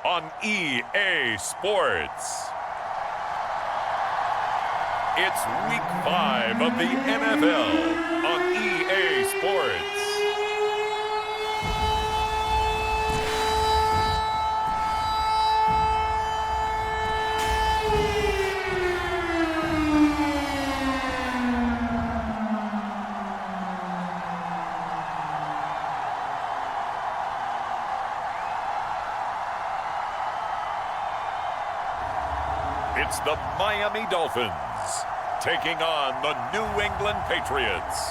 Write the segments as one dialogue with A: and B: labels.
A: on EA Sports. It's Week 5 of the NFL on EA Sports. It's the Miami Dolphins taking on the New England Patriots.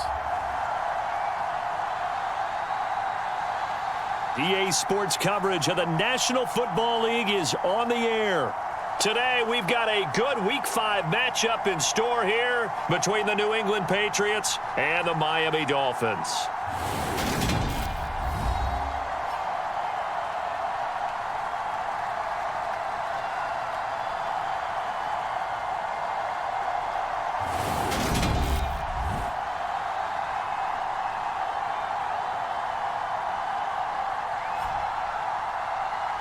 B: EA Sports coverage of the National Football League is on the air. Today, we've got a good Week 5 matchup in store here between the New England Patriots and the Miami Dolphins.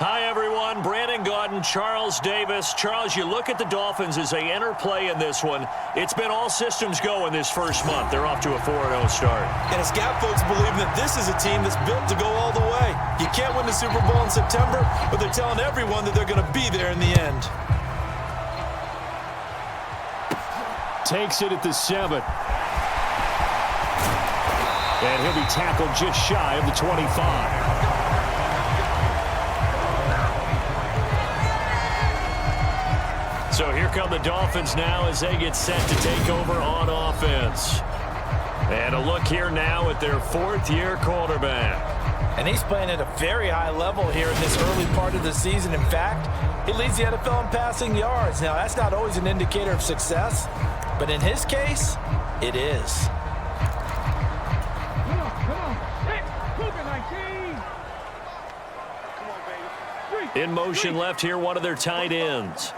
B: Hi, everyone. Brandon Gaudin, Charles Davis. Charles, you look at the Dolphins as they enter play in this one. It's been all systems go in this first month. They're off to a 4-0 start.
C: And it's got folks believing that this is a team that's built to go all the way. You can't win the Super Bowl in September, but they're telling everyone that they're going to be there in the end.
B: Takes it at the 7. And he'll be tackled just shy of the 25. So here come the Dolphins now as they get set to take over on offense. And a look here now at their fourth-year quarterback.
C: And he's playing at a very high level here in this early part of the season. In fact, he leads the NFL in passing yards. Now, that's not always an indicator of success, but in his case, it is.
B: In motion left here, one of their tight ends.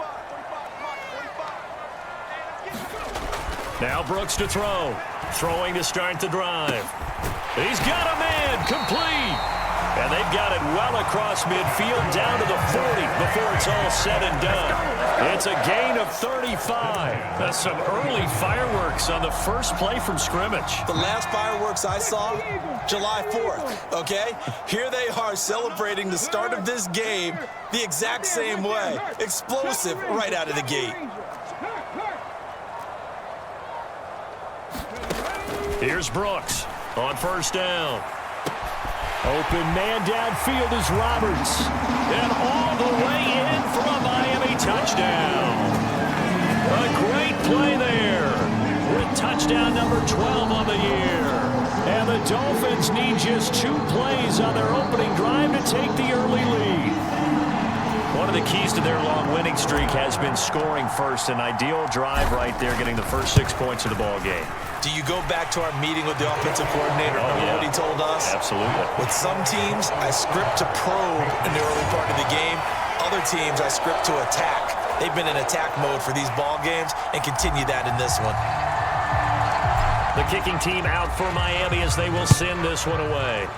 B: Now Brooks to throw. Throwing to start the drive. He's got a man complete. And they've got it well across midfield down to the 40 before it's all said and done. It's a gain of 35. That's some early fireworks on the first play from scrimmage.
C: The last fireworks I saw, July 4th, okay? Here they are celebrating the start of this game the exact same way. Explosive right out of the gate.
B: Here's Brooks on first down. Open man downfield is Roberts. And all the way in for a Miami touchdown. A great play there with touchdown number 12 on the year. And the Dolphins need just 2 plays on their opening drive to take the early lead. One of the keys to their long winning streak has been scoring first. An ideal drive right there, getting the first 6 points of the ball game.
C: Do you go back to our meeting with the offensive coordinator? Remember what he told us?
B: Absolutely.
C: With some teams, I script to probe in the early part of the game. Other teams, I script to attack. They've been in attack mode for these ball games and continue that in this one.
B: The kicking team out for Miami as they will send this one away.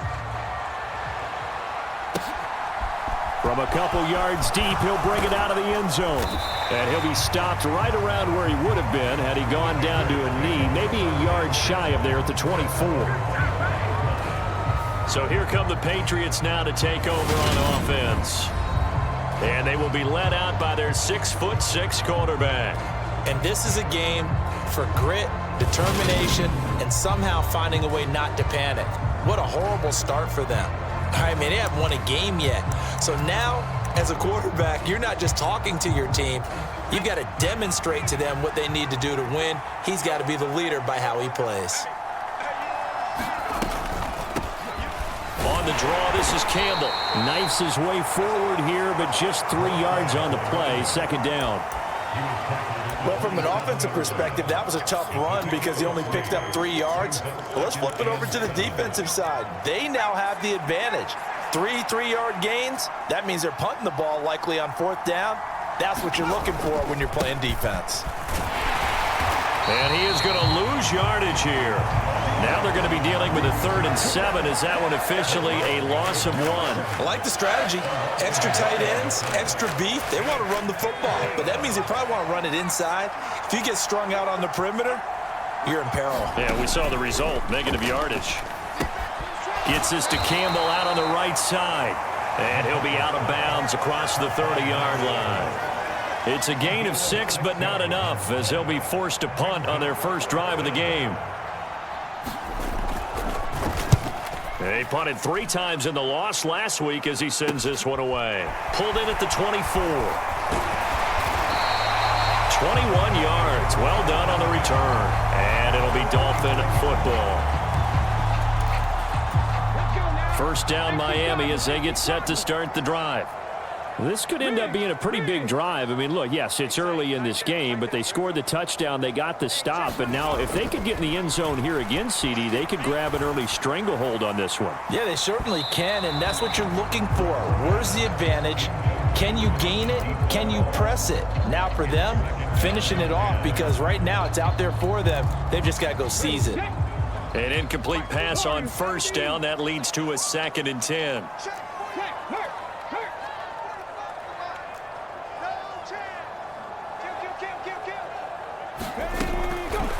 B: From a couple yards deep, he'll bring it out of the end zone. And he'll be stopped right around where he would have been had he gone down to a knee, maybe a yard shy of there at the 24. So here come the Patriots now to take over on offense. And they will be led out by their 6'6" quarterback. And
C: this is a game for grit, determination, and somehow finding a way not to panic. What a horrible start for them. I mean, they haven't won a game yet. So now, as a quarterback, you're not just talking to your team. You've got to demonstrate to them what they need to do to win. He's got to be the leader by how he plays.
B: On the draw, this is Campbell. Knifes his way forward here, but just 3 yards on the play. Second down.
C: Well, from an offensive perspective, that was a tough run because he only picked up 3 yards. Well, let's flip it over to the defensive side. They now have the advantage. 3 3-yard gains. That means they're punting the ball likely on 4th down. That's what you're looking for when you're playing defense.
B: And he is going to lose yardage here. Now they're going to be dealing with a 3rd and 7. Is that one officially a loss of 1?
C: I like the strategy. Extra tight ends, extra beef. They want to run the football, but that means they probably want to run it inside. If you get strung out on the perimeter, you're in peril.
B: Yeah, we saw the result, negative yardage. Gets this to Campbell out on the right side. And he'll be out of bounds across the 30-yard line. It's a gain of 6, but not enough, as they'll be forced to punt on their first drive of the game. They punted 3 times in the loss last week as he sends this one away. Pulled in at the 24. 21 yards. Well done on the return. And it'll be Dolphin football. First down Miami as they get set to start the drive. This could end up being a pretty big drive. I mean, look, yes, it's early in this game, but they scored the touchdown. They got the stop. And now if they could get in the end zone here again, CD, they could grab an early stranglehold on this one.
C: Yeah, they certainly can, and that's what you're looking for. Where's the advantage? Can you gain it? Can you press it? Now for them, finishing it off, because right now it's out there for them. They've just got to go seize it.
B: An incomplete pass on first down. That leads to a 2nd and 10.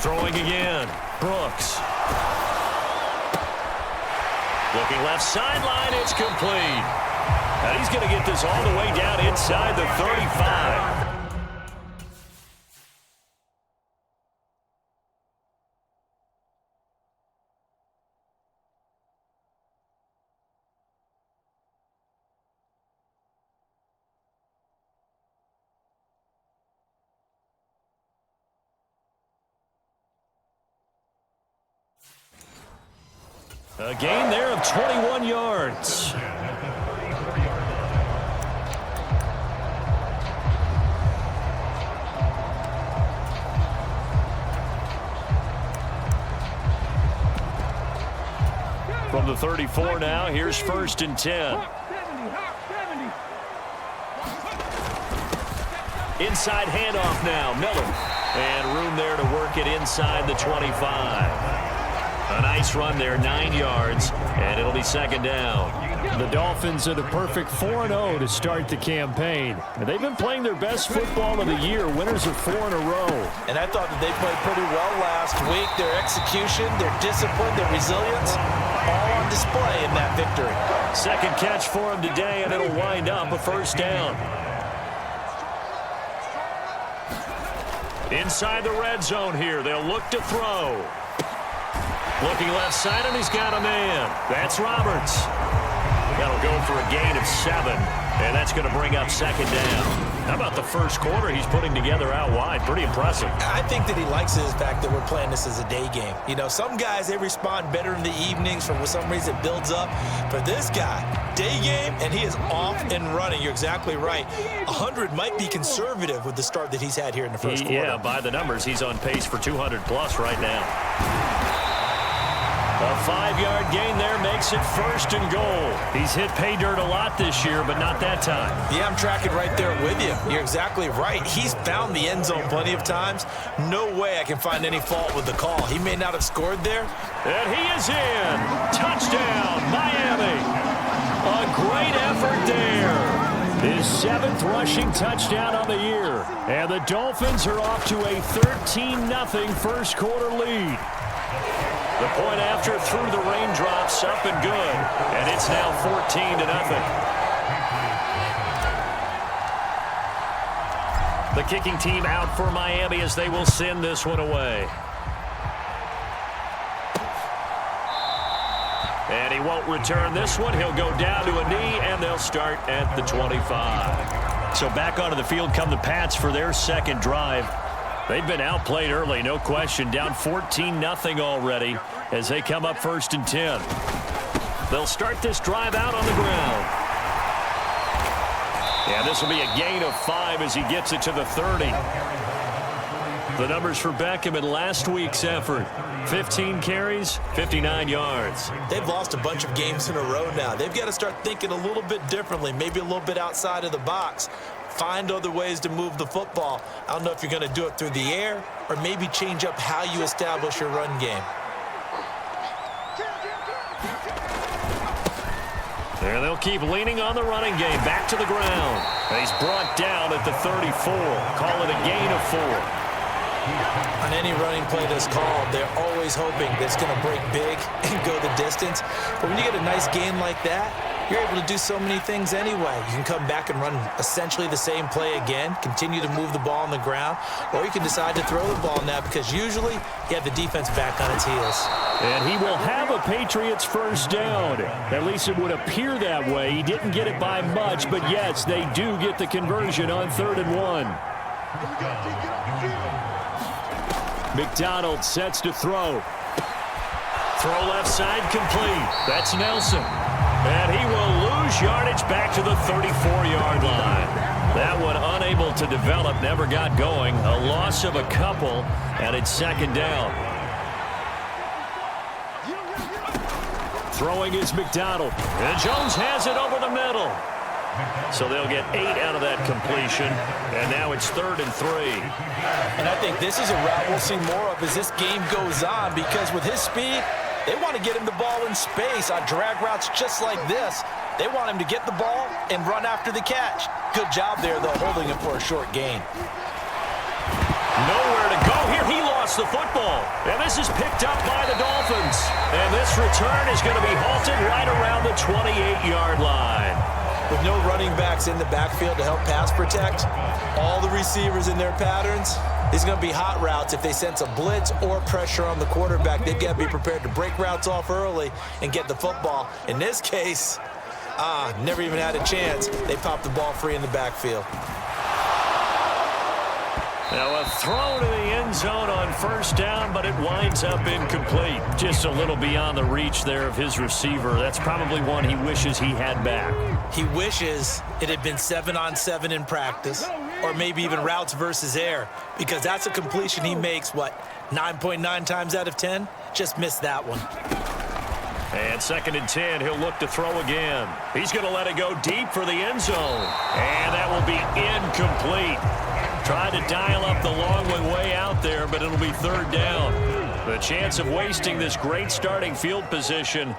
B: Throwing again. Brooks. Looking left sideline. It's complete. And he's going to get this all the way down inside the 35. A gain there of 21 yards. From the 34 now, here's 1st and 10. Inside handoff now, Miller. And room there to work it inside the 25. A nice run there, 9 yards, and it'll be 2nd down.
D: The Dolphins are the perfect 4-0 to start the campaign. They've been playing their best football of the year, winners of 4 in a row.
C: And I thought that they played pretty well last week. Their execution, their discipline, their resilience, all on display in that victory.
B: Second catch for him today, and it'll wind up a 1st down. Inside the red zone here, they'll look to throw. Looking left side, and he's got a man. That's Roberts. That'll go for a gain of 7, and that's going to bring up 2nd down. How about the first quarter he's putting together out wide? Pretty impressive.
C: I think that he likes the fact that we're playing this as a day game. You know, some guys, they respond better in the evenings. For some reason, it builds up. For this guy, day game, and he is off and running. You're exactly right. 100 might be conservative with the start that he's had here in the first quarter.
B: Yeah, by the numbers, he's on pace for 200-plus right now. A 5-yard gain there makes it 1st and goal. He's hit pay dirt a lot this year, but not that time.
C: Yeah, I'm tracking right there with you. You're exactly right. He's found the end zone plenty of times. No way I can find any fault with the call. He may not have scored there.
B: And he is in. Touchdown, Miami. A great effort there.
D: His 7th rushing touchdown on the year. And the Dolphins are off to a 13-0 first quarter lead.
B: The point after through the raindrops, up and good. And it's now 14-0. The kicking team out for Miami as they will send this one away. And he won't return this one. He'll go down to a knee, and they'll start at the 25. So back onto the field come the Pats for their 2nd drive. They've been outplayed early, no question. Down 14-0 already as they come up 1st and 10. They'll start this drive out on the ground. Yeah, this will be a gain of 5 as he gets it to the 30. The numbers for Beckham in last week's effort. 15 carries, 59 yards.
C: They've lost a bunch of games in a row now. They've got to start thinking a little bit differently, maybe a little bit outside of the box. find other ways to move the football. I don't know if you're going to do it through the air or maybe change up how you establish your run game.
B: And they'll keep leaning on the running game. Back to the ground. He's brought down at the 34. Call it a gain of 4.
C: On any running play that's called, they're always hoping that it's going to break big and go the distance. But when you get a nice gain like that, you're able to do so many things anyway. You can come back and run essentially the same play again, continue to move the ball on the ground, or you can decide to throw the ball now because usually you have the defense back on its heels.
D: And he will have a Patriots first down. At least it would appear that way. He didn't get it by much, but yes, they do get the conversion on 3rd and 1. McDonald sets to throw. Throw left side complete. That's Nelson. And he will lose yardage back to the 34-yard line. That one unable to develop, never got going. A loss of a couple, and it's 2nd down. Throwing is McDonald. And Jones has it over the middle. So they'll get 8 out of that completion. And now it's 3rd and 3.
C: And I think this is a route we'll see more of as this game goes on because with his speed, they want to get him the ball in space on drag routes just like this. They want him to get the ball and run after the catch. Good job there, though, holding him for a short gain.
B: Nowhere to go here. He lost the football. And this is picked up by the Dolphins. And this return is going to be halted right around the 28-yard line.
C: With no running backs in the backfield to help pass protect, all the receivers in their patterns, these are going to be hot routes. If they sense a blitz or pressure on the quarterback, they've got to be prepared to break routes off early and get the football. In this case, never even had a chance. They popped the ball free in the backfield.
B: Now a throw to the end zone on 1st down, but it winds up incomplete. Just a little beyond the reach there of his receiver. That's probably one he wishes he had back.
C: He wishes it had been 7-on-7 in practice, or maybe even routes versus air, because that's a completion he makes, 9.9 times out of 10? Just missed that one.
B: And 2nd and 10, he'll look to throw again. He's going to let it go deep for the end zone. And that will be incomplete. Tried to dial up the long one way out there, but it'll be 3rd down. The chance of wasting this great starting field position.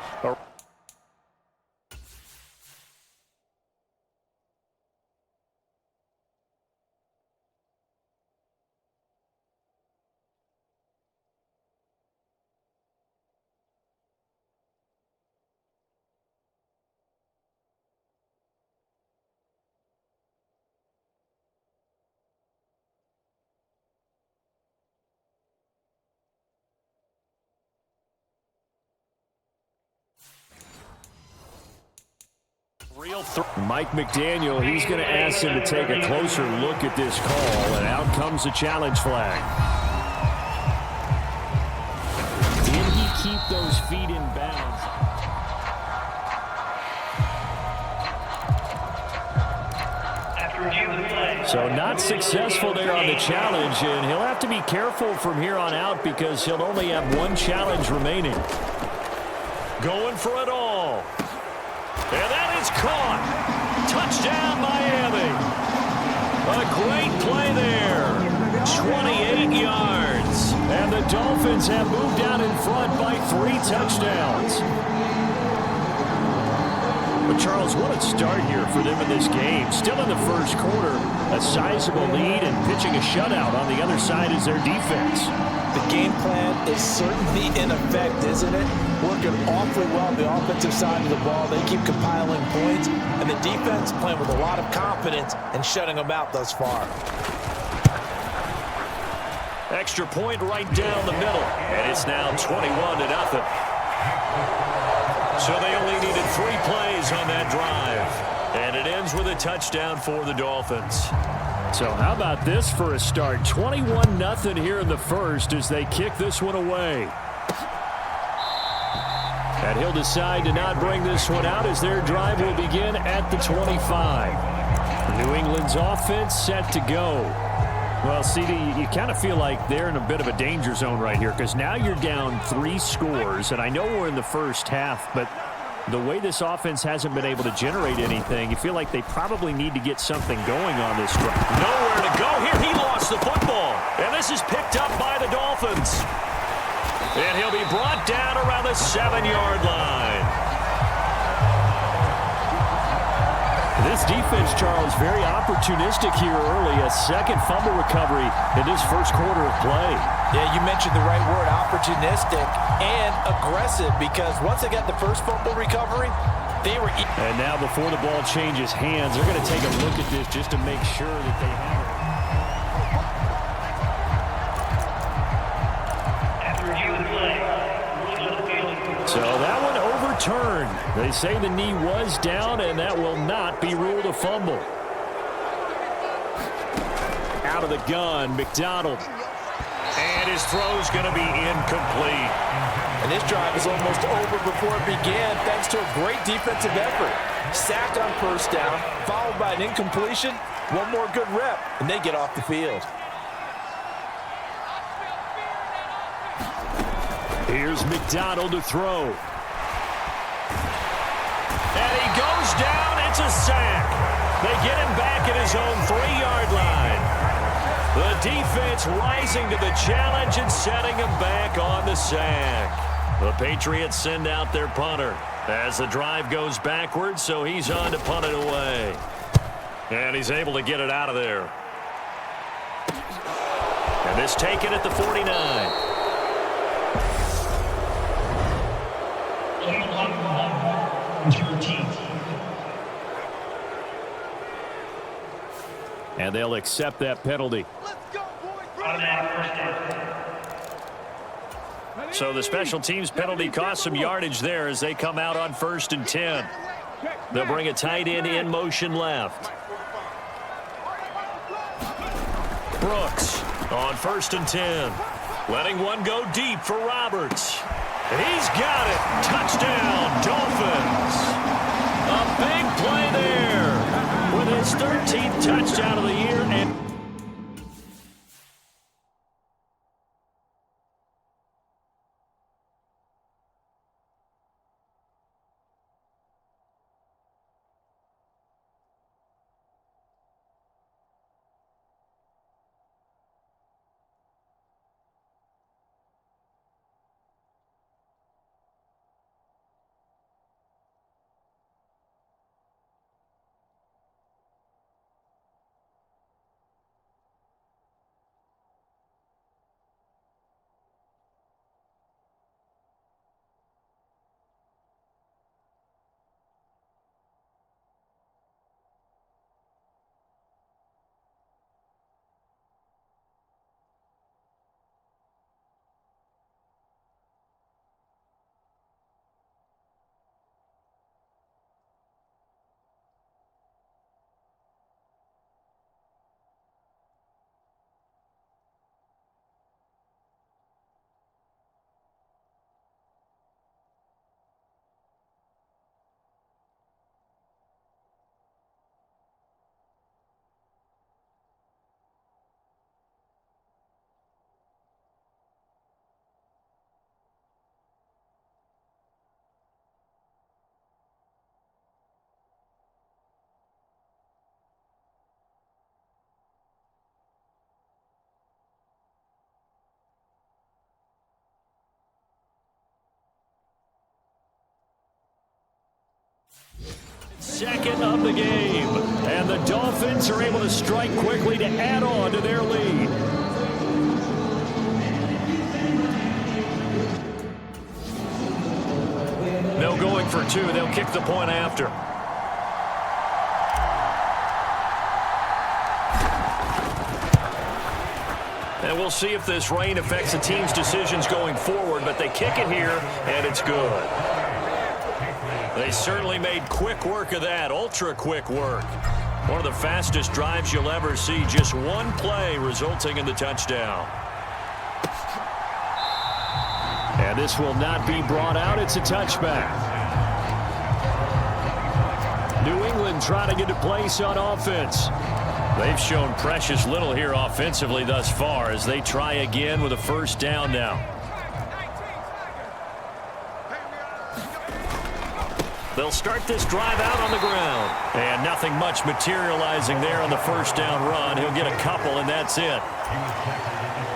D: Mike McDaniel, he's going to ask him to take a closer look at this call, and out comes the challenge flag. Did he keep those feet in bounds? So not successful there on the challenge, and he'll have to be careful from here on out because he'll only have 1 challenge remaining.
B: Going for it all. And that is caught. Touchdown, Miami. A great play there. 28 yards.
D: And the Dolphins have moved out in front by 3 touchdowns. But, Charles, what a start here for them in this game. Still in the first quarter, a sizable lead and pitching a shutout on the other side is their defense.
C: The game plan is certainly in effect, isn't it? Working awfully well on the offensive side of the ball. They keep compiling points, and the defense playing with a lot of confidence and shutting them out thus far.
B: Extra point right down the middle, and it's now 21-0. So they only needed 3 plays on that drive, and it ends with a touchdown for the Dolphins.
D: So how about this for a start? 21-0 here in the first as they kick this one away. And he'll decide to not bring this one out as their drive will begin at the 25. New England's offense set to go. Well, CD, you kind of feel like they're in a bit of a danger zone right here because now you're down 3 scores, and I know we're in the first half, but
B: the way this offense hasn't been able to generate anything, you feel like they probably need to get something going on this drive.
D: Nowhere to go here. He lost the football. And this is picked up by the Dolphins. And he'll be brought down around the 7-yard line.
B: This defense, Charles, very opportunistic here early. A second fumble recovery in this first quarter of play.
C: Yeah, you mentioned the right word, opportunistic and aggressive, because once they got the first fumble recovery, they were...
B: And now before the ball changes hands, they're going to take a look at this just to make sure that they have it. So that one overturned. They say the knee was down, and that will not be ruled a fumble. Out of the gun, McDonald.
D: And his throw's going to be incomplete.
C: And this drive is almost over before it began, thanks to a great defensive effort. Sacked on first down, followed by an incompletion. One more good rep, and they get off the field.
B: Here's McDonald to throw.
D: And he goes down. It's a sack. They get him back at his own 3-yard line. The defense rising to the challenge and setting him back on the sack. The Patriots send out their punter as the drive goes backwards, so he's on to punt it away. And he's able to get it out of there. And this taken at the 49.
B: And they'll accept that penalty.
D: So the special teams penalty cost some yardage there as they come out on 1st and 10. They'll bring a tight end in motion left. Brooks on 1st and 10. Letting one go deep for Roberts. And he's got it. Touchdown, Dolphins. A big play there with his 13th touchdown of the year. And
B: second of the game. And the Dolphins are able to strike quickly to add on to their lead.
D: no going for two. They'll kick the point after. And we'll see if this rain affects the team's decisions going forward, but they kick it here, and it's good. They certainly made quick work of that, ultra-quick work. One of the fastest drives you'll ever see, just one play resulting in the touchdown.
B: And this will not be brought out. It's a touchback. New England trying to get a place on offense.
D: They've shown precious little here offensively thus far as they try again with a first down now.
B: They'll start this drive out on the ground. And nothing much materializing there on the first down run. He'll get a couple, and that's it.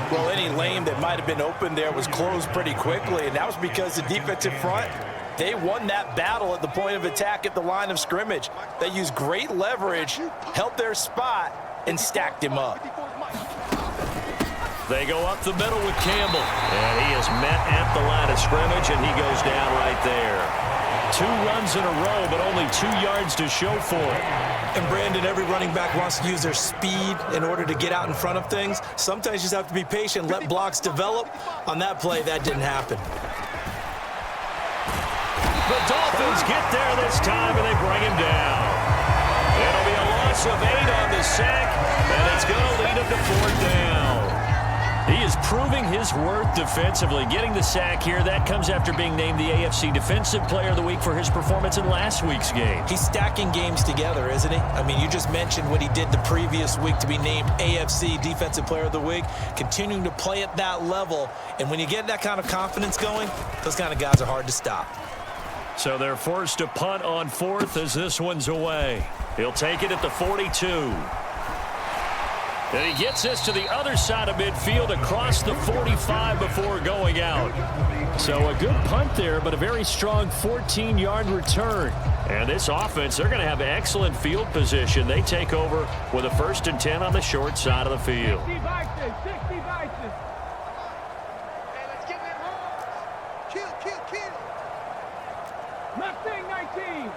C: Well, any lane that might have been open there was closed pretty quickly, and that was because the defensive front, they won that battle at the point of attack at the line of scrimmage. They used great leverage, held their spot, and stacked him up.
B: They go up the middle with Campbell. And he is met at the line of scrimmage, and he goes down right there. 2 runs in a row, but only 2 yards to show for it.
C: And, Brandon, every running back wants to use their speed in order to get out in front of things. Sometimes you just have to be patient, let blocks develop. On that play, that didn't happen.
B: The Dolphins get there this time, and they bring him down. It'll be a loss of 8 on the sack, and it's going to lead him to 4th down. He is proving his worth defensively. Getting the sack here, that comes after being named the AFC Defensive Player of the Week for his performance in last week's game.
C: He's stacking games together, isn't he? I mean, you just mentioned what he did the previous week to be named AFC Defensive Player of the Week, continuing to play at that level. And when you get that kind of confidence going, those kind of guys are hard to stop.
B: So they're forced to punt on 4th as this one's away. He'll take it at the 42. And he gets this to the other side of midfield across the 45 before going out. So a good punt there, but a very strong 14-yard return. And this offense, they're going to have excellent field position. They take over with a 1st and 10 on the short side of the field.
E: 60 Vikings, 60 Vikings. Hey, let's get that home. Kill. Mustang 19.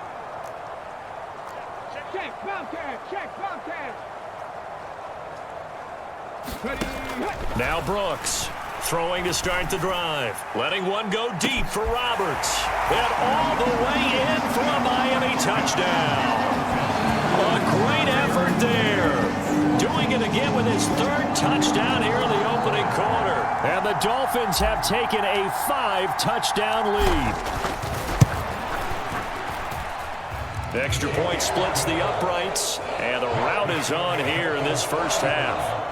E: Check, Bobcat.
B: Now Brooks throwing to start the drive. Letting one go deep for Roberts. And all the way in for a Miami touchdown. A great effort there. Doing it again with his 3rd touchdown here in the opening quarter. And the Dolphins have taken a 5-touchdown lead. The extra point splits the uprights. And the rout is on here in this first half.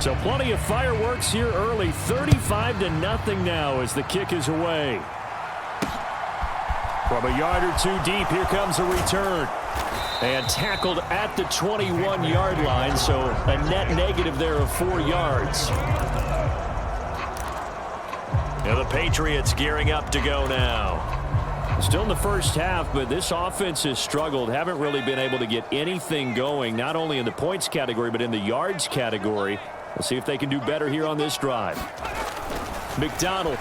B: So plenty of fireworks here early. 35-0 now as the kick is away. From a yard or 2 deep, here comes a return. And tackled at the 21-yard line, so a net negative there of 4 yards. And the Patriots gearing up to go now. Still in the first half, but this offense has struggled. Haven't really been able to get anything going, not only in the points category, but in the yards category. We'll see if they can do better here on this drive. McDonald.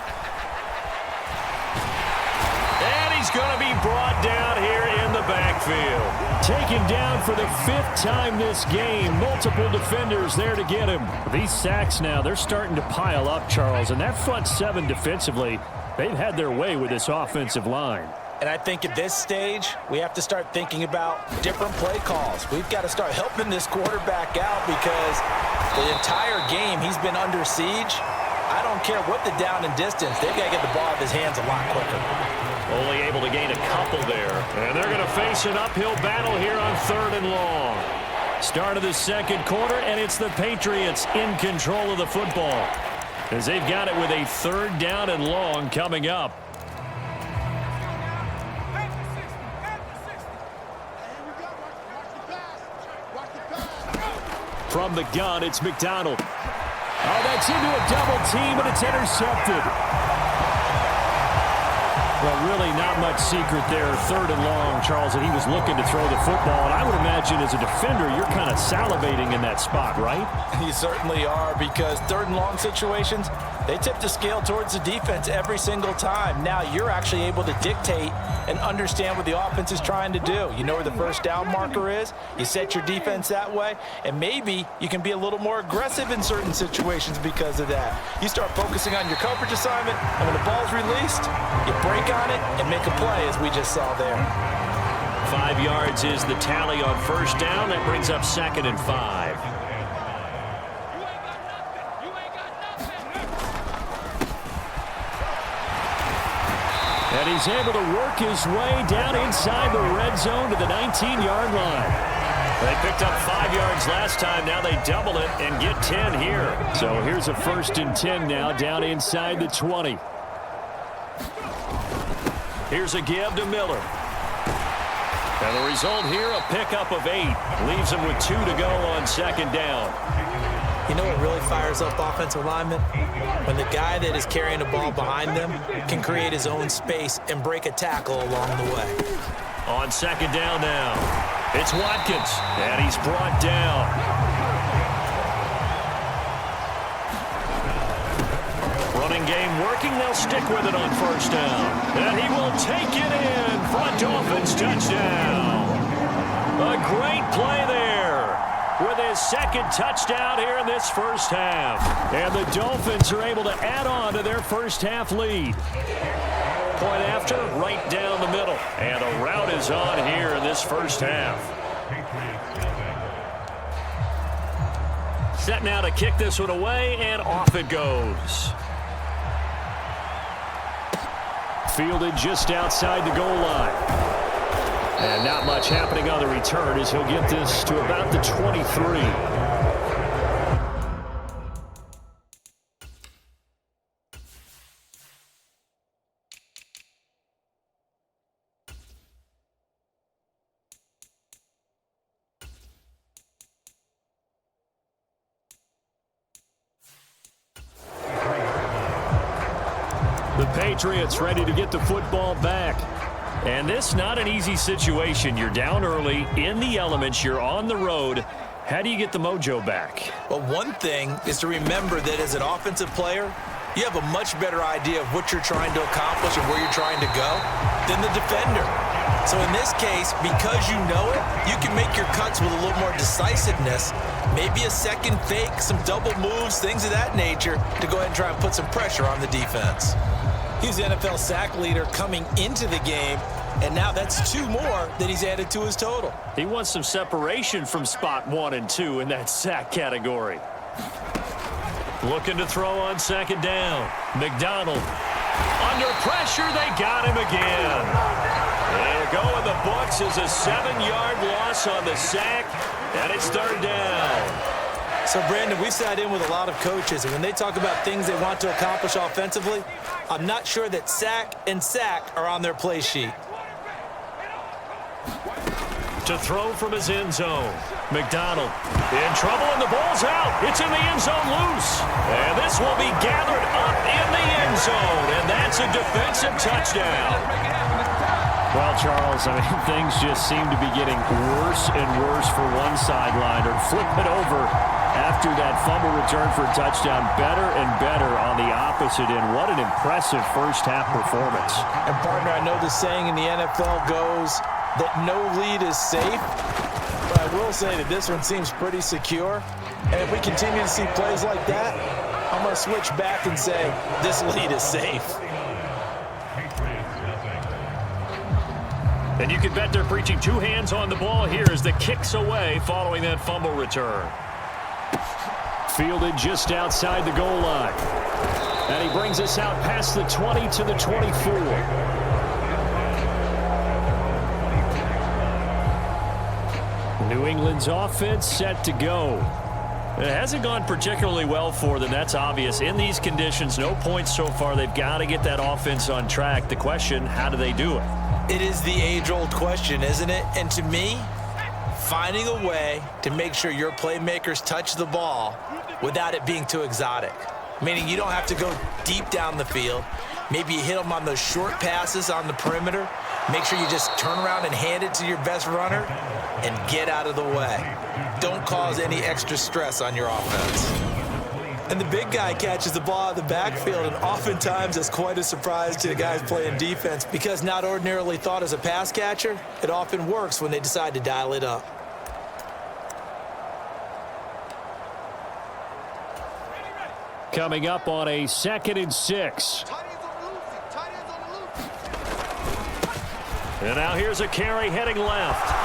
B: And he's going to be brought down here in the backfield. Taken down for the 5th time this game. Multiple defenders there to get him. These sacks now, they're starting to pile up, Charles. And that front 7 defensively, they've had their way with this offensive line.
C: And I think at this stage, we have to start thinking about different play calls. We've got to start helping this quarterback out because the entire game he's been under siege. I don't care what the down and distance. They've got to get the ball out of his hands a lot quicker.
B: Only able to gain a couple there. And they're going to face an uphill battle here on 3rd and long. Start of the second quarter, and it's the Patriots in control of the football as they've got it with a 3rd down and long coming up. From the gun, it's McDonald. Oh, that's into a double team, and it's intercepted. Well, really not much secret there. 3rd and long, Charles, and he was looking to throw the football. And I would imagine as a defender, you're kind of salivating in that spot, right?
C: You certainly are, because 3rd and long situations, they tip the scale towards the defense every single time. Now you're actually able to dictate and understand what the offense is trying to do. You know where the first down marker is. You set your defense that way, and maybe you can be a little more aggressive in certain situations because of that. You start focusing on your coverage assignment, and when the ball's released, you break on it and make a play, as we just saw there.
B: 5 yards is the tally on first down. That brings up 2nd and 5. And he's able to work his way down inside the red zone to the 19-yard line.
D: They picked up 5 yards last time. Now they double it and get 10 here.
B: So here's a 1st and 10 now, down inside the 20.
D: Here's a give to Miller. And the result here, a pickup of 8. Leaves him with 2 to go on 2nd down.
C: You know what really fires up offensive linemen? When the guy that is carrying the ball behind them can create his own space and break a tackle along the way.
D: On 2nd down now, it's Watkins, and he's brought down. Running game working. They'll stick with it on 1st down. And he will take it in for a Dolphins touchdown. A great play there with his 2nd touchdown here in this 1st half.
B: And the Dolphins are able to add on to their 1st half lead.
D: Point after, right down the middle. And a route is on here in this 1st half. Set now to kick this one away, and off it goes.
B: Fielded just outside the goal line. And not much happening on the return as he'll get this to about the 23. The Patriots ready to get the football back.
D: And this not an easy situation. You're down early, in the elements, you're on the road. How do you get the mojo back?
C: Well, one thing is to remember that as an offensive player, you have a much better idea of what you're trying to accomplish and where you're trying to go than the defender. So in this case, because you know it, you can make your cuts with a little more decisiveness, maybe a second fake, some double moves, things of that nature, to go ahead and try and put some pressure on the defense. He's the NFL sack leader coming into the game, and now that's 2 more that he's added to his total.
D: He wants some separation from spot 1 and 2 in that sack category. Looking to throw on 2nd down. McDonald. Under pressure, they got him again. It'll go in the books as a 7-yard loss on the sack, and it's 3rd down.
C: So, Brandon, we sat in with a lot of coaches, and when they talk about things they want to accomplish offensively, I'm not sure that sack and sack are on their play sheet.
D: To throw from his end zone. McDonald in trouble, and the ball's out. It's in the end zone loose. And this will be gathered up in the end zone, and that's a defensive touchdown.
B: Well, Charles, I mean, things just seem to be getting worse and worse for one sideline, or flip it over after that fumble return for a touchdown. Better and better on the opposite end. What an impressive 1st half performance.
C: And, partner, I know the saying in the NFL goes that no lead is safe, but I will say that this one seems pretty secure. And if we continue to see plays like that, I'm going to switch back and say this lead is safe.
D: And you can bet they're preaching 2 hands on the ball here as the kick's away following that fumble return.
B: Fielded just outside the goal line. And he brings us out past the 20 to the 24. New England's offense set to go.
D: It hasn't gone particularly well for them. That's obvious. In these conditions, no points so far. They've got to get that offense on track. The question, how do they do it?
C: It is the age-old question, isn't it? And to me, finding a way to make sure your playmakers touch the ball without it being too exotic. Meaning you don't have to go deep down the field. Maybe you hit them on those short passes on the perimeter. Make sure you just turn around and hand it to your best runner and get out of the way. Don't cause any extra stress on your offense. And the big guy catches the ball out of the backfield, and oftentimes it's quite a surprise to the guys playing defense because not ordinarily thought as a pass catcher, it often works when they decide to dial it up.
B: Coming up on a 2nd and 6.
D: And now here's a carry heading left.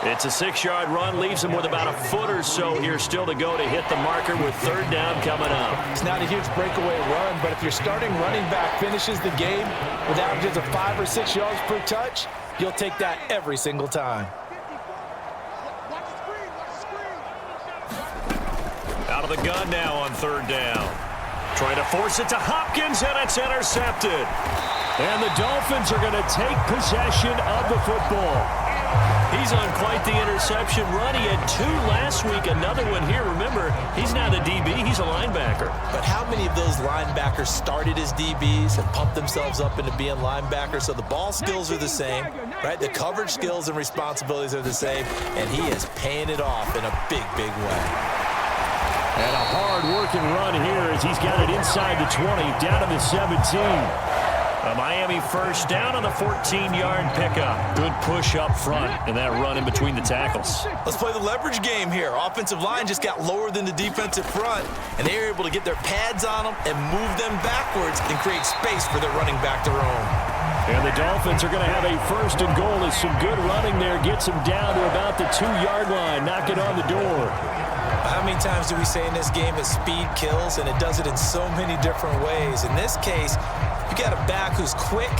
D: It's a 6-yard run, leaves him with about a foot or so here still to go to hit the marker with 3rd down coming up.
C: It's not a huge breakaway run, but if your starting running back finishes the game with averages of 5 or 6 yards per touch, you'll take that every single time.
D: the gun now on third down. Trying to force it to Hopkins, and it's intercepted.
B: And the Dolphins are going to take possession of the football.
D: He's on quite the interception run. He had 2 last week, another one here. Remember, he's not a DB, he's a linebacker.
C: But how many of those linebackers started as DBs and pumped themselves up into being linebackers? So the ball skills are the same, right? The coverage skills and responsibilities are the same, and he is paying it off in a big, big way.
B: And a hard-working run here as he's got it inside the 20, down to the 17.
D: A Miami first down on the 14-yard pickup. Good push up front and that run in between the tackles.
C: Let's play the leverage game here. Offensive line just got lower than the defensive front, and they were able to get their pads on them and move them backwards and create space for their running back to roam.
B: And the Dolphins are going to have a first and goal as some good running there gets them down to about the 2-yard line. Knock it on the door.
C: How many times do we say in this game that speed kills, and it does it in so many different ways? In this case, you got a back who's quick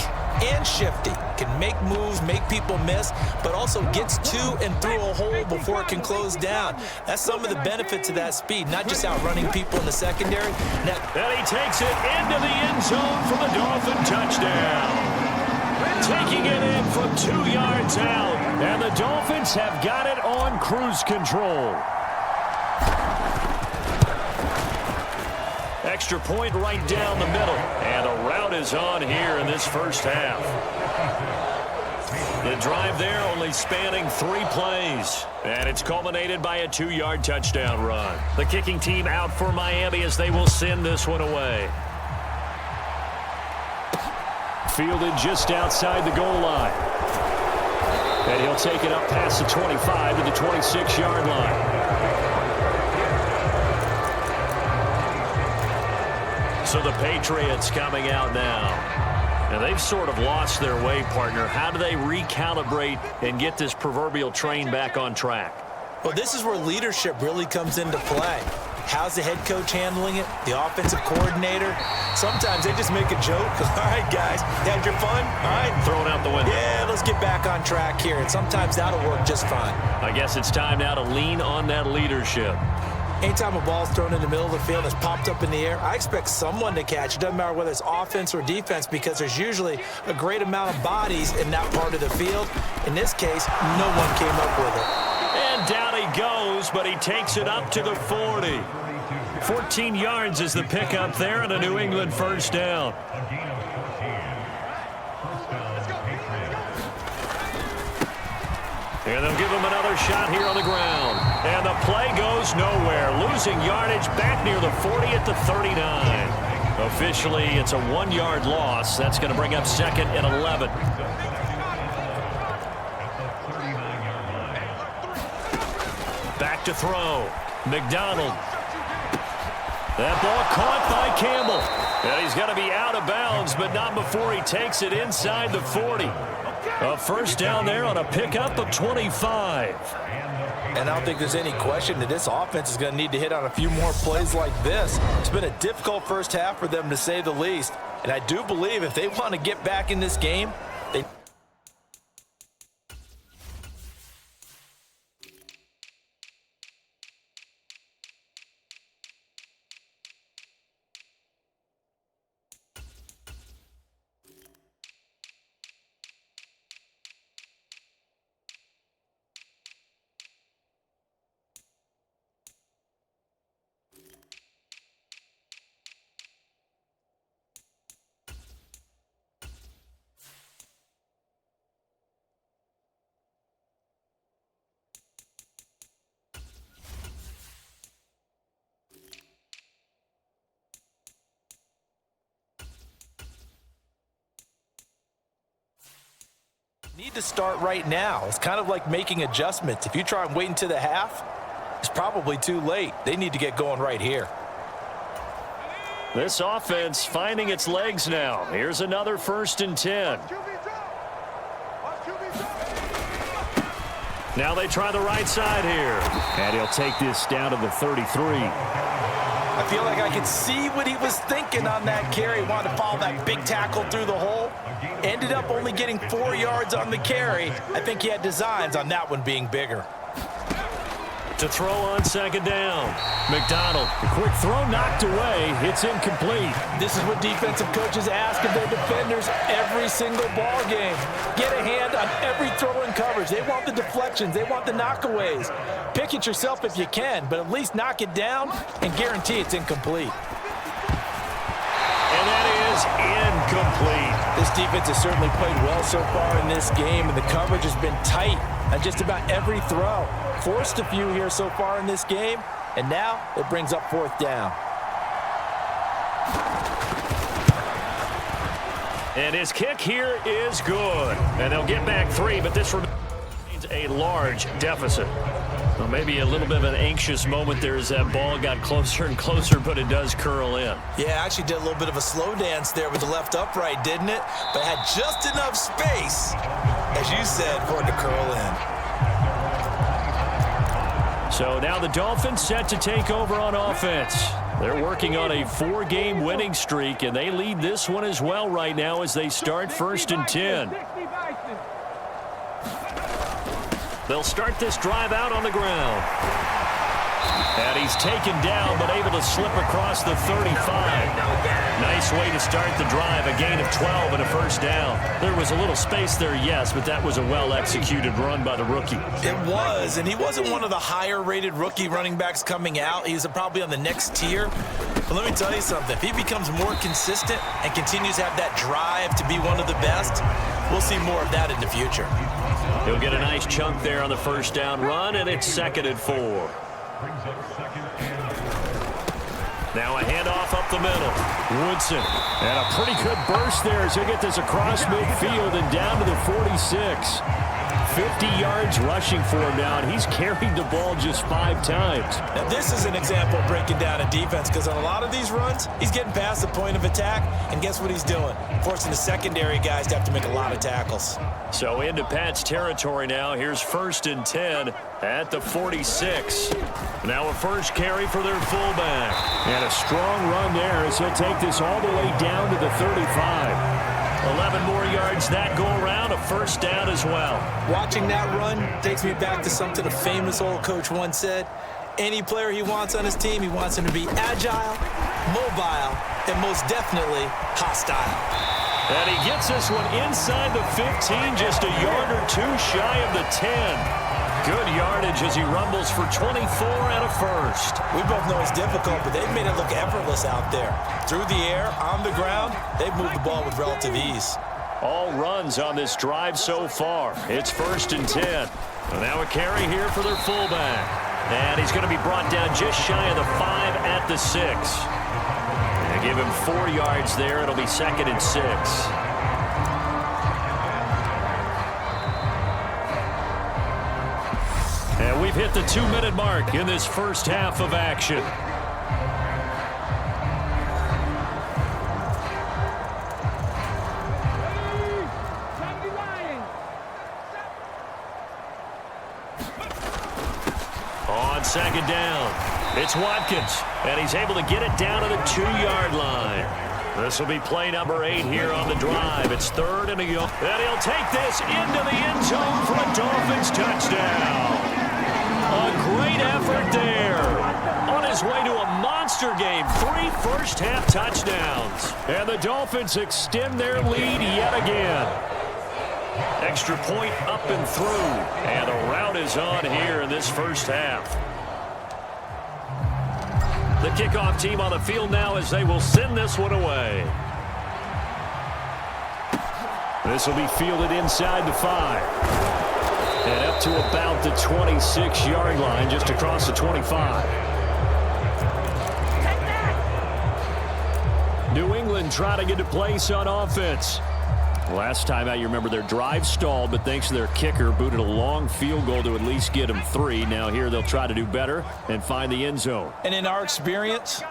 C: and shifty, can make moves, make people miss, but also gets to and through a hole before it can close down. That's some of the benefits of that speed, not just outrunning people in the secondary.
D: And he takes it into the end zone for the Dolphin touchdown. Taking it in from 2 yards out.
B: And the Dolphins have got it on cruise control.
D: Extra point right down the middle. And a route is on here in this first half. The drive there only spanning 3 plays. And it's culminated by a 2-yard touchdown run. The kicking team out for Miami as they will send this one away.
B: Fielded just outside the goal line. And he'll take it up past the 25 to the 26-yard line.
D: So the Patriots coming out now. And they've sort of lost their way, partner. How do they recalibrate and get this proverbial train back on track?
C: Well, this is where leadership really comes into play. How's the head coach handling it? The offensive coordinator? Sometimes they just make a joke. All right, guys, you had your fun? All right.
D: Throw it out the window.
C: Yeah, let's get back on track here. And sometimes that'll work just fine.
D: I guess it's time now to lean on that leadership.
C: Anytime a ball's thrown in the middle of the field, it's popped up in the air, I expect someone to catch. It doesn't matter whether it's offense or defense because there's usually a great amount of bodies in that part of the field. In this case, no one came up with it.
D: And down he goes, but he takes it up to the 40. 14 yards is the pickup there on a New England first down. And they'll give him another shot here on the ground. And the play goes nowhere. Losing yardage back near the 40 at the 39. Officially, it's a 1-yard loss. That's going to bring up 2nd and 11. Back to throw. McDonald. That ball caught by Campbell. And he's going to be out of bounds, but not before he takes it inside the 40. A first down there on a pickup of 25.
C: And I don't think there's any question that this offense is going to need to hit on a few more plays like this. It's been a difficult first half for them, to say the least. And I do believe if they want to get back in this game, they need to start right now. It's kind of like making adjustments. If you try and wait until the half, it's probably too late. They need to get going right here.
D: This offense finding its legs now. Here's another 1st and 10. Now they try the right side here.
B: And he'll take this down to the 33.
C: I feel like I could see what he was thinking on that carry. Wanted to follow that big tackle through the hole. Ended up only getting 4 yards on the carry. I think he had designs on that one being bigger.
B: To throw on second down. McDonald, the quick throw knocked away. It's incomplete.
C: This is what defensive coaches ask of their defenders every single ball game. Get a hand on every throw in coverage. They want the deflections. They want the knockaways. Pick it yourself if you can, but at least knock it down and guarantee it's incomplete.
B: And that is incomplete.
C: This defense has certainly played well so far in this game, and the coverage has been tight on just about every throw. Forced a few here so far in this game, and now it brings up fourth down.
B: And his kick here is good. And they'll get back 3, but this remains a large deficit. Well, maybe a little bit of an anxious moment there as that ball got closer and closer, but it does curl in.
C: Yeah, actually did a little bit of a slow dance there with the left upright, didn't it? But had just enough space, as you said, for it to curl in.
B: So now the Dolphins set to take over on offense. They're working on a 4-game winning streak, and they lead this one as well right now as they start 1st and 10. They'll start this drive out on the ground. And he's taken down, but able to slip across the 35. Nice way to start the drive, a gain of 12 and a first down. There was a little space there, yes, but that was a well-executed run by the rookie.
C: It was, and he wasn't one of the higher-rated rookie running backs coming out. He was probably on the next tier. But let me tell you something. If he becomes more consistent and continues to have that drive to be one of the best, we'll see more of that in the future.
B: He'll get a nice chunk there on the first down run, and it's 2nd and 4. Now a handoff up the middle. Woodson. And a pretty good burst there as he'll get this across midfield and down to the 46. 50 yards rushing for him now, and he's carried the ball just 5 times.
C: Now this is an example of breaking down a defense, because on a lot of these runs, he's getting past the point of attack, and guess what he's doing? Forcing the secondary guys to have to make a lot of tackles.
B: So into Pat's territory now. Here's 1st and 10 at the 46. Now a first carry for their fullback.
D: And a strong run there as he'll take this all the way down to the 35.
B: 11 more yards that go around, a first down as well.
C: Watching that run takes me back to something a famous old coach once said. Any player he wants on his team, he wants him to be agile, mobile, and most definitely hostile.
B: And he gets this one inside the 15, just a yard or 2 shy of the 10. Good yardage as he rumbles for 24 and a first.
C: We both know it's difficult, but they've made it look effortless out there. Through the air, on the ground, they've moved the ball with relative ease.
B: All runs on this drive so far. It's 1st and 10. And now a carry here for their fullback. And he's going to be brought down just shy of the 5 at the 6. And give him 4 yards there. It'll be 2nd and 6. And we've hit the 2-minute mark in this first half of action. On second down, it's Watkins, and he's able to get it down to the 2-yard line. This will be play number 8 here on the drive. It's 3rd and a goal. And he'll take this into the end zone for a Dolphins touchdown. A great effort there. On his way to a monster game. 3 first-half touchdowns. And the Dolphins extend their lead yet again. Extra point up and through. And the route is on here in this first half. The kickoff team on the field now as they will send this one away.
D: This will be fielded inside the 5. And up to about the 26-yard line, just across the 25. New England trying to get a place on offense. Last time out, you remember their drive stalled, but thanks to their kicker, booted a long field goal to at least get them 3. Now here they'll try to do better and find the end zone.
C: And in our experience,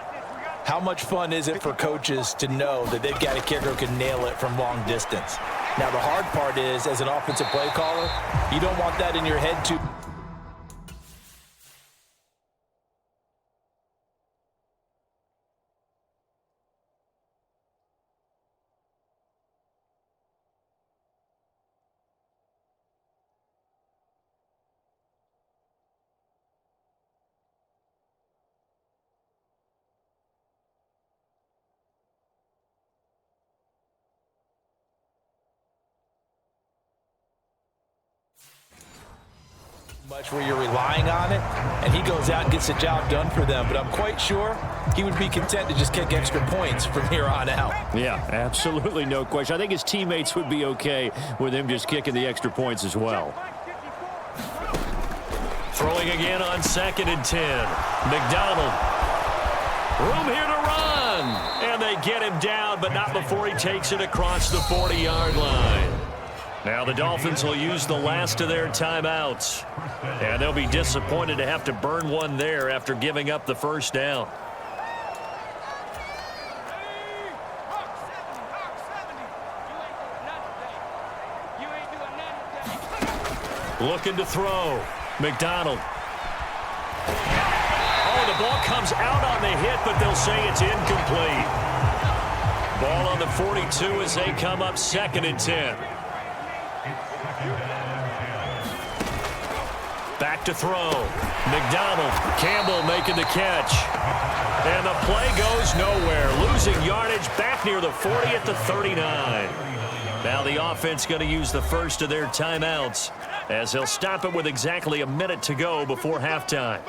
C: how much fun is it for coaches to know that they've got a kicker who can nail it from long distance? Now, the hard part is, as an offensive play caller, you don't want that in your head too. Much where you're relying on it, and he goes out and gets the job done for them. But I'm quite sure he would be content to just kick extra points from here on out.
B: Yeah, absolutely no question. I think his teammates would be okay with him just kicking the extra points as well.
D: Throwing again on 2nd and 10. McDonald. Room here to run. And they get him down, but not before he takes it across the 40-yard line. Now the Dolphins will use the last of their timeouts. And they'll be disappointed to have to burn one there after giving up the first down. Looking to throw. McDonald. Oh, the ball comes out on the hit, but they'll say it's incomplete. Ball on the 42 as they come up 2nd and 10. Back to throw. McDonald. Campbell making the catch. And the play goes nowhere. Losing yardage back near the 40 at the 39. Now the offense going to use the first of their timeouts as they'll stop it with exactly a minute to go before halftime.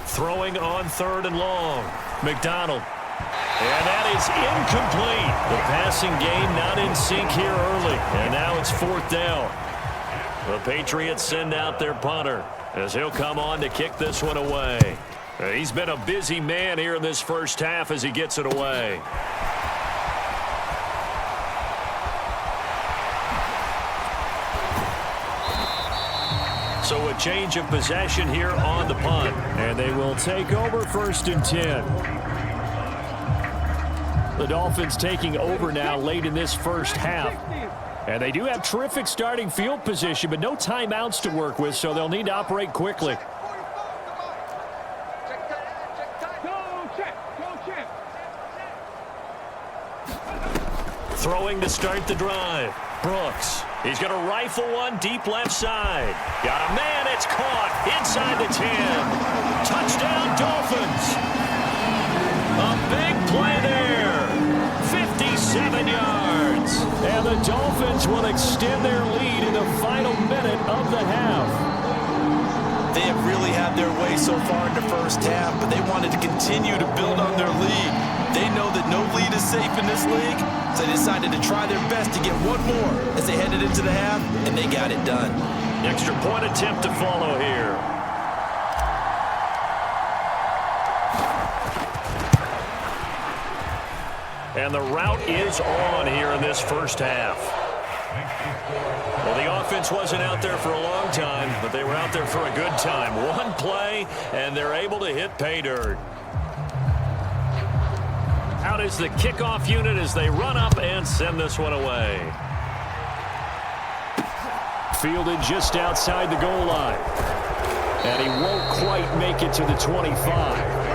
D: Throwing on 3rd and long. McDonald. And that is incomplete. The passing game not in sync here early. And now it's 4th down. The Patriots send out their punter as he'll come on to kick this one away. He's been a busy man here in this first half as he gets it away. So a change of possession here on the punt.
B: And they will take over 1st and 10. The Dolphins taking over now late in this first half. And they do have terrific starting field position, but no timeouts to work with, so they'll need to operate quickly.
D: Throwing to start the drive. Brooks. He's going to rifle one deep left side. Got a man. It's caught inside the 10. Touchdown, Dolphins. A big play there. 57 yards.
B: And the Dolphins will extend their lead in the final minute of the half.
C: They have really had their way so far in the first half, but they wanted to continue to build on their lead. They know that no lead is safe in this league, so they decided to try their best to get one more as they headed into the half, and they got it done.
D: Extra point attempt to follow here. And the route is on here in this first half. Well, the offense wasn't out there for a long time, but they were out there for a good time. One play, and they're able to hit pay dirt. Out is the kickoff unit as they run up and send this one away.
B: Fielded just outside the goal line. And he won't quite make it to the 25.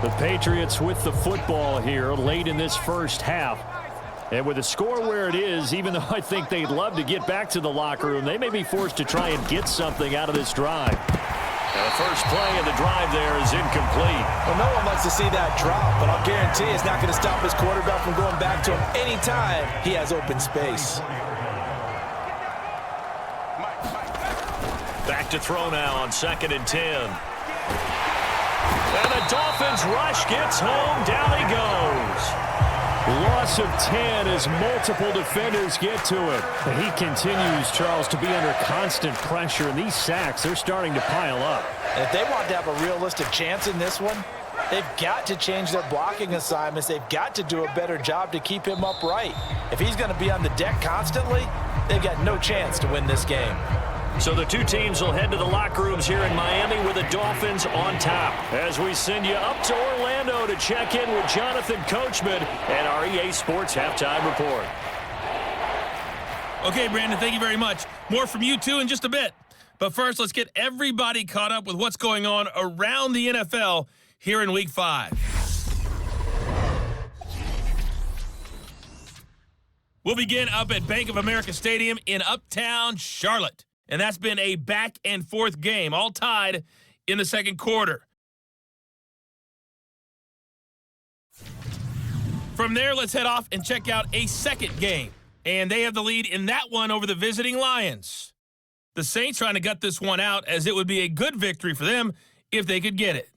B: The Patriots with the football here late in this first half. And with the score where it is, even though I think they'd love to get back to the locker room, they may be forced to try and get something out of this drive.
D: And the first play of the drive there is incomplete.
C: Well, no one wants to see that drop, but I'll guarantee it's not going to stop his quarterback from going back to him anytime he has open space.
D: Back to throw now on 2nd and 10. And the Dolphins rush gets home. Down he goes.
B: Loss of 10 as multiple defenders get to it. And he continues, Charles, to be under constant pressure. And these sacks, they're starting to pile up.
C: And if they want to have a realistic chance in this one, they've got to change their blocking assignments. They've got to do a better job to keep him upright. If he's going to be on the deck constantly, they've got no chance to win this game.
D: So the two teams will head to the locker rooms here in Miami with the Dolphins on top. As we send you up to Orlando to check in with Jonathan Coachman and our EA Sports Halftime Report.
F: Okay, Brandon, thank you very much. More from you two in just a bit. But first, let's get everybody caught up with what's going on around the NFL here in Week 5. We'll begin up at Bank of America Stadium in Uptown Charlotte. And that's been a back-and-forth game, all tied in the second quarter. From there, let's head off and check out a second game. And they have the lead in that one over the visiting Lions. The Saints trying to gut this one out, as it would be a good victory for them if they could get it.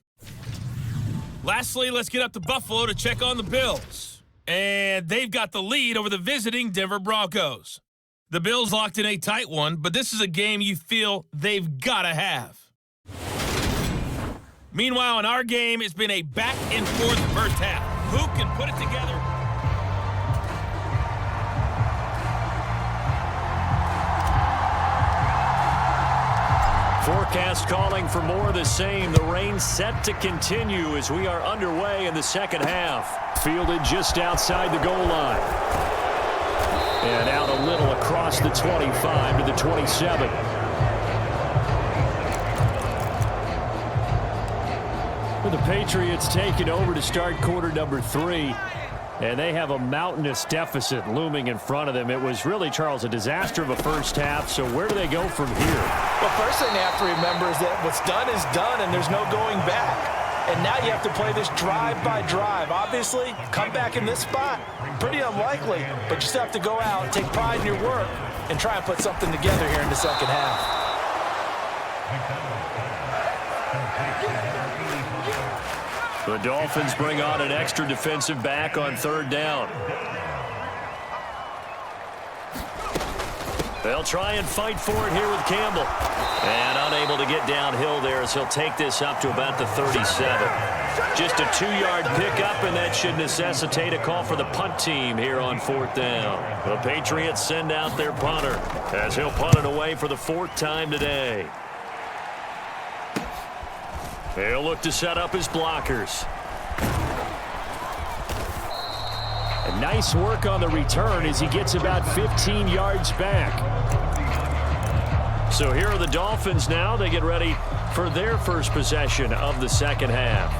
F: Lastly, let's get up to Buffalo to check on the Bills. And they've got the lead over the visiting Denver Broncos. The Bills locked in a tight one, but this is a game you feel they've got to have. Meanwhile, in our game, it's been a back-and-forth first half. Who can put it together?
D: Forecast calling for more of the same. The rain set to continue as we are underway in the second half. Fielded just outside the goal line. And out a little across the 25 to the 27. With the Patriots taking over to start quarter number 3. And they have a mountainous deficit looming in front of them. It was really, Charles, a disaster of a first half. So where do they go from here?
C: Well, first thing they have to remember is that what's done is done, and there's no going back. And now you have to play this drive by drive. Obviously, come back in this spot, pretty unlikely, but you still have to go out, take pride in your work, and try and put something together here in the second half.
D: The Dolphins bring on an extra defensive back on third down. They'll try and fight for it here with Campbell. And unable to get downhill there as he'll take this up to about the 37. Just a 2-yard pickup, and that should necessitate a call for the punt team here on fourth down. The Patriots send out their punter as he'll punt it away for the 4th time today. He'll look to set up his blockers. And nice work on the return as he gets about 15 yards back. So here are the Dolphins now. They get ready for their first possession of the second half.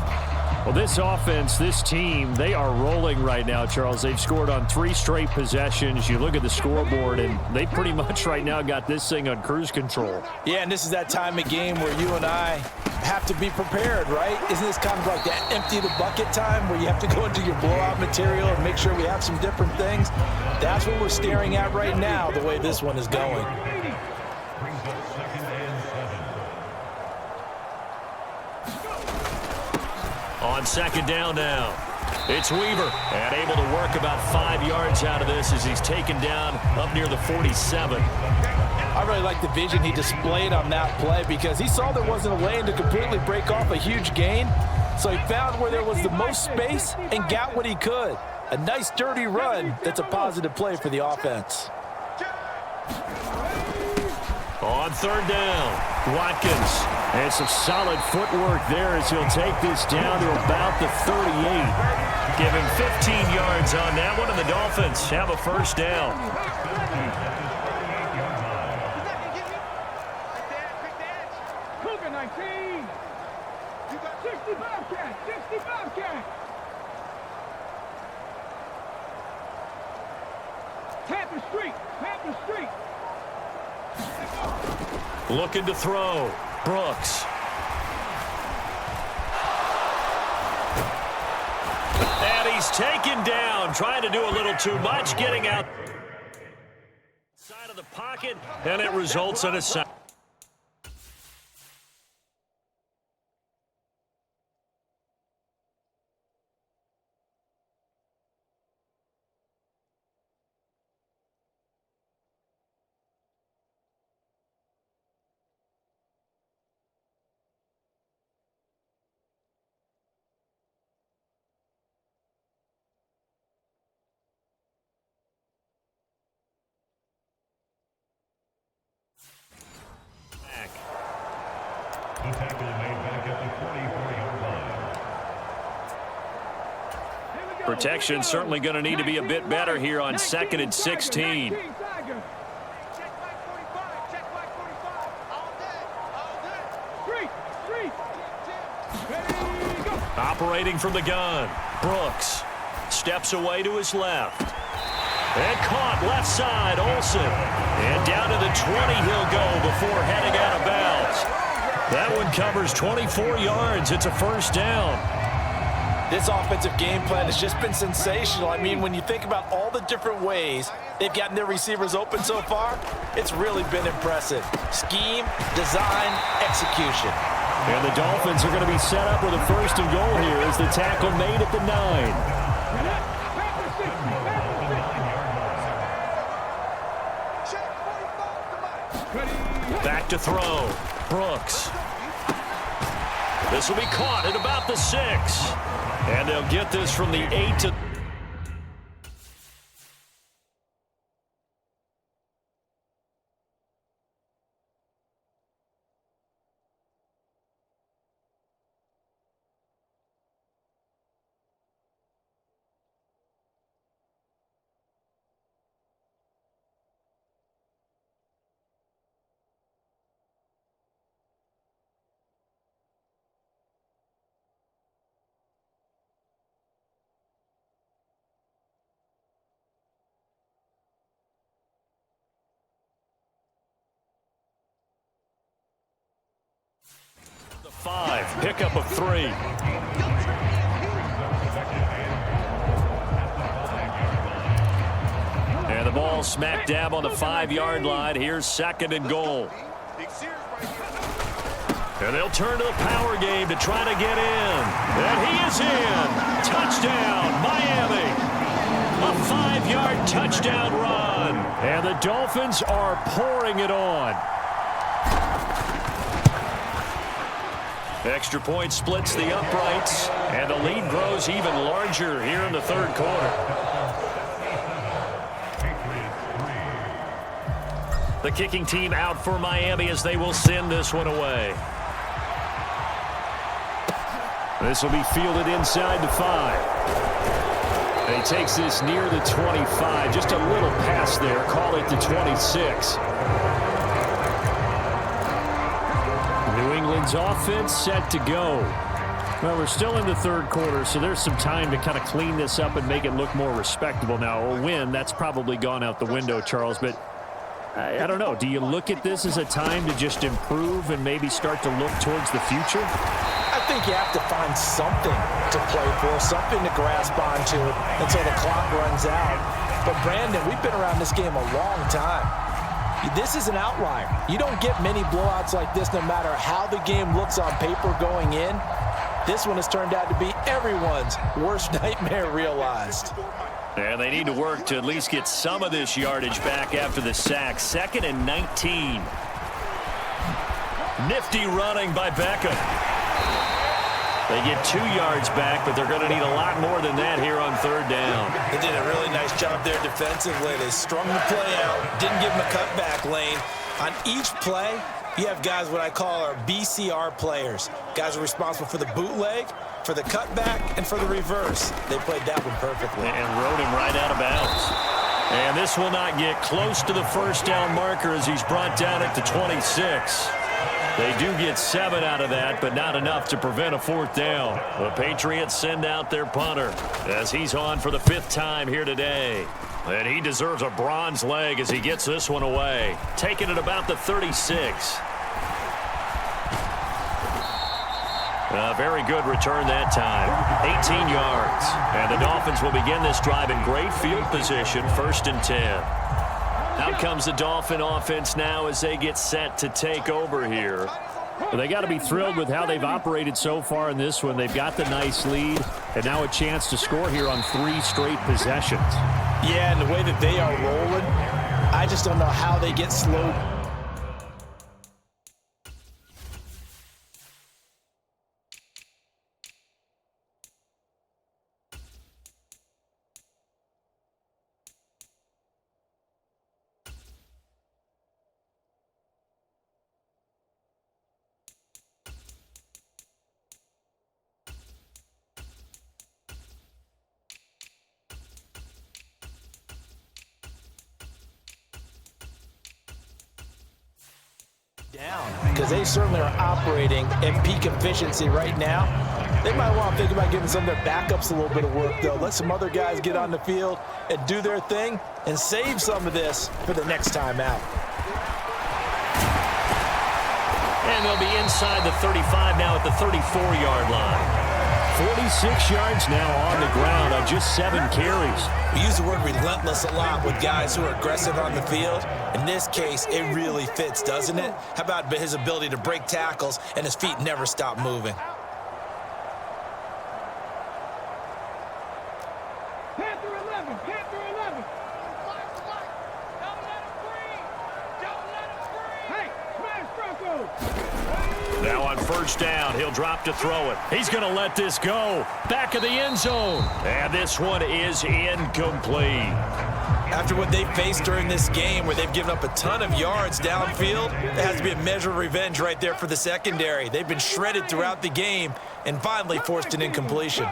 D: Well, this offense, this team, they are rolling right now, Charles. They've scored on 3 straight possessions. You look at the scoreboard, and they pretty much right now got this thing on cruise control.
C: Yeah, and this is that time of game where you and I have to be prepared, right? Isn't this kind of like that empty the bucket time where you have to go into your blowout material and make sure we have some different things? That's what we're staring at right now, the way this one is going.
D: On second down now, it's Weaver, and able to work about 5 yards out of this as he's taken down up near the 47.
C: I really like the vision he displayed on that play because he saw there wasn't a lane to completely break off a huge gain. So he found where there was the most space and got what he could. A nice dirty run that's a positive play for the offense.
D: On third down, Watkins. And some solid footwork there as he'll take this down to about the 38. Give him 15 yards on that one, and the Dolphins have a first down.
E: Cougar 19. You got 65 cat, 65 cat. Tap the street, tap the street.
D: Looking to throw. Brooks. And he's taken down, trying to do a little too much, getting out side of the pocket, and it results in a sack.
G: The tackle made back at the 44-yard line.
D: Protection certainly going to need to be a bit better here on 2nd and 16. Operating from the gun, Brooks steps away to his left. And caught left side, Olsen. And down to the 20 he'll go before heading out of bounds. That one covers 24 yards. It's a first down.
C: This offensive game plan has just been sensational. I mean, when you think about all the different ways they've gotten their receivers open so far, it's really been impressive. Scheme, design, execution.
B: And the Dolphins are going to be set up with a 1st and goal here as the tackle made at the 9.
D: Back to throw. Brooks. This will be caught at about the 6. And they'll get this from the 8 to... The 5, pickup of 3. And the ball smack dab on the 5-yard line. Here's 2nd and goal. And they'll turn to the power game to try to get in. And he is in. Touchdown, Miami. A 5-yard touchdown run.
B: And the Dolphins are pouring it on.
D: Extra point splits the uprights, and the lead grows even larger here in the 3rd quarter. The kicking team out for Miami as they will send this one away.
B: This will be fielded inside the 5. And he takes this near the 25. Just a little pass there. Call it the 26. New England's offense set to go. Well, we're still in the 3rd quarter, so there's some time to kind of clean this up and make it look more respectable. Now, a win, that's probably gone out the window, Charles, but I don't know. Do you look at this as a time to just improve and maybe start to look towards the future?
C: I think you have to find something to play for, something to grasp onto until the clock runs out. But, Brandon, we've been around this game a long time. This is an outlier. You don't get many blowouts like this no matter how the game looks on paper going in. This one has turned out to be everyone's worst nightmare realized.
D: And they need to work to at least get some of this yardage back after the sack. 2nd and 19. Nifty running by Beckham. They get 2 yards back, but they're going to need a lot more than that here on 3rd down.
C: They did a really nice job there defensively. They strung the play out, didn't give them a cutback lane. On each play, you have guys what I call our BCR players. Guys are responsible for the bootleg, for the cutback, and for the reverse. They played that one perfectly.
D: And rode him right out of bounds. And this will not get close to the 1st down marker as he's brought down at the 26. They do get 7 out of that, but not enough to prevent a 4th down. The Patriots send out their punter as he's on for the 5th time here today. And he deserves a bronze leg as he gets this one away. Taking it about the 36. A very good return that time. 18 yards. And the Dolphins will begin this drive in great field position, 1st and 10. Out comes the Dolphin offense now as they get set to take over here.
B: Well, they got to be thrilled with how they've operated so far in this one. They've got the nice lead, and now a chance to score here on 3 straight possessions.
C: Yeah, and the way that they are rolling, I just don't know how they get slowed. down because they certainly are operating at peak efficiency right now. They might want to think about giving some of their backups a little bit of work, though. Let some other guys get on the field and do their thing and save some of this for the next time out.
D: And they'll be inside the 35 now at the 34-yard line.
B: 46 yards now on the ground on just 7 carries.
C: We use the word relentless a lot with guys who are aggressive on the field. In this case, it really fits, doesn't it? How about his ability to break tackles and his feet never stop moving?
E: Panther 11, Panther 11. Don't let him breathe. Don't let him breathe. Hey, smash Bronco.
B: Now on first down, he'll drop to throw it. He's going to let this go. Back of the end zone. And this one is incomplete.
C: After what they faced during this game where they've given up a ton of yards downfield, there has to be a measure of revenge right there for the secondary. They've been shredded throughout the game and finally forced an incompletion.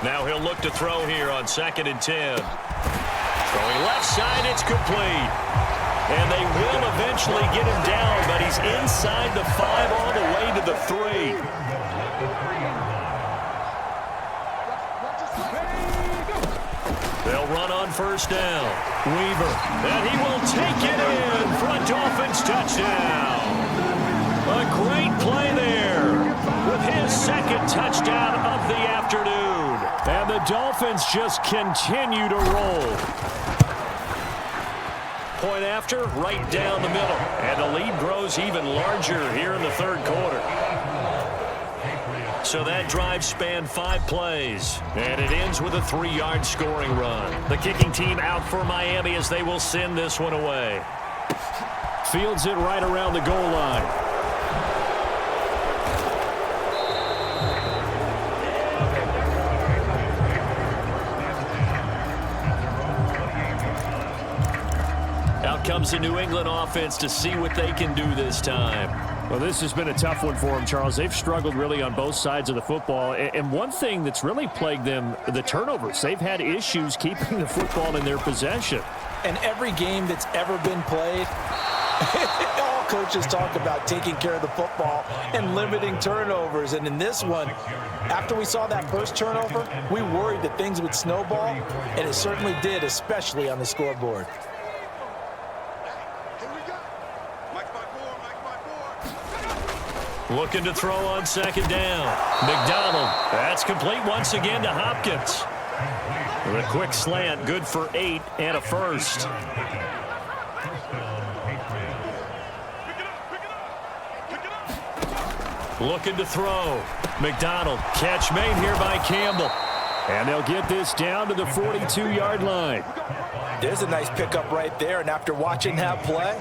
B: Now he'll look to throw here on 2nd and 10. Throwing left side, it's complete. And they will eventually get him down, but he's inside the 5 all the way to the 3. They'll run on first down. Weaver, and he will take it in for a Dolphins touchdown. A great play there with his 2nd touchdown of the afternoon. And the Dolphins just continue to roll. Point after, right down the middle. And the lead grows even larger here in the 3rd quarter. So that drive spanned 5 plays, and it ends with a 3-yard scoring run. The kicking team out for Miami as they will send this one away. Fields it right around the goal line. Out comes the New England offense to see what they can do this time. Well, this has been a tough one for them, Charles. They've struggled really on both sides of the football. And one thing that's really plagued them, the turnovers. They've had issues keeping the football in their possession.
C: And every game that's ever been played, all coaches talk about taking care of the football and limiting turnovers. And in this one, after we saw that first turnover, we worried that things would snowball, and it certainly did, especially on the scoreboard.
B: Looking to throw on 2nd down. McDonald. That's complete once again to Hopkins. With a quick slant, good for 8 and a first. Looking to throw. McDonald. Catch made here by Campbell. And they'll get this down to the 42-yard line.
C: There's a nice pickup right there, and after watching that play,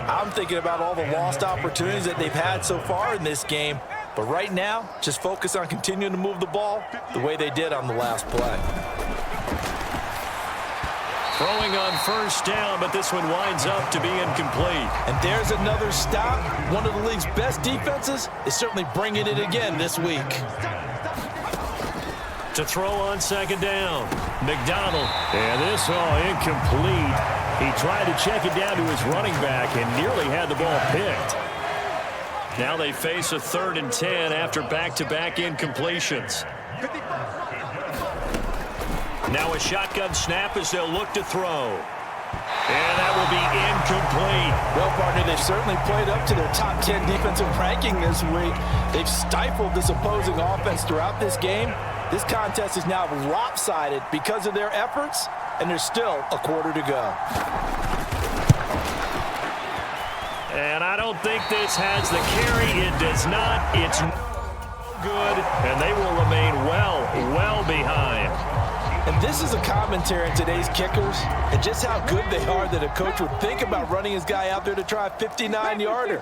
C: I'm thinking about all the lost opportunities that they've had so far in this game. But right now, just focus on continuing to move the ball the way they did on the last play.
B: Throwing on first down, but this one winds up to be incomplete.
C: And there's another stop. One of the league's best defenses is certainly bringing it again this week.
B: To throw on 2nd down. McDonald. And this all incomplete. He tried to check it down to his running back and nearly had the ball picked. Now they face a 3rd and 10 after back-to-back incompletions. Now a shotgun snap as they'll look to throw. And that will be incomplete.
C: Well, partner, they've certainly played up to their top 10 defensive ranking this week. They've stifled this opposing offense throughout this game. This contest is now lopsided because of their efforts, and there's still a quarter to go.
B: And I don't think this has the carry. It does not. It's good, and they will remain well behind.
C: And this is a commentary on today's kickers and just how good they are that a coach would think about running his guy out there to try a 59-yarder.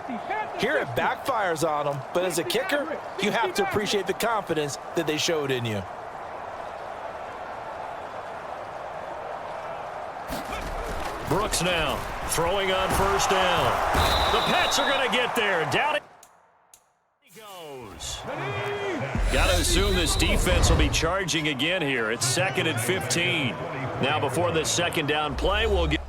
C: Here it backfires on them, but as a kicker, you have to appreciate the confidence that they showed in you.
B: Brooks now throwing on first down. The Pats are going to get there. Down it goes. Got to assume this defense will be charging again here. It's 2nd and 15. Now before this 2nd down play, we'll get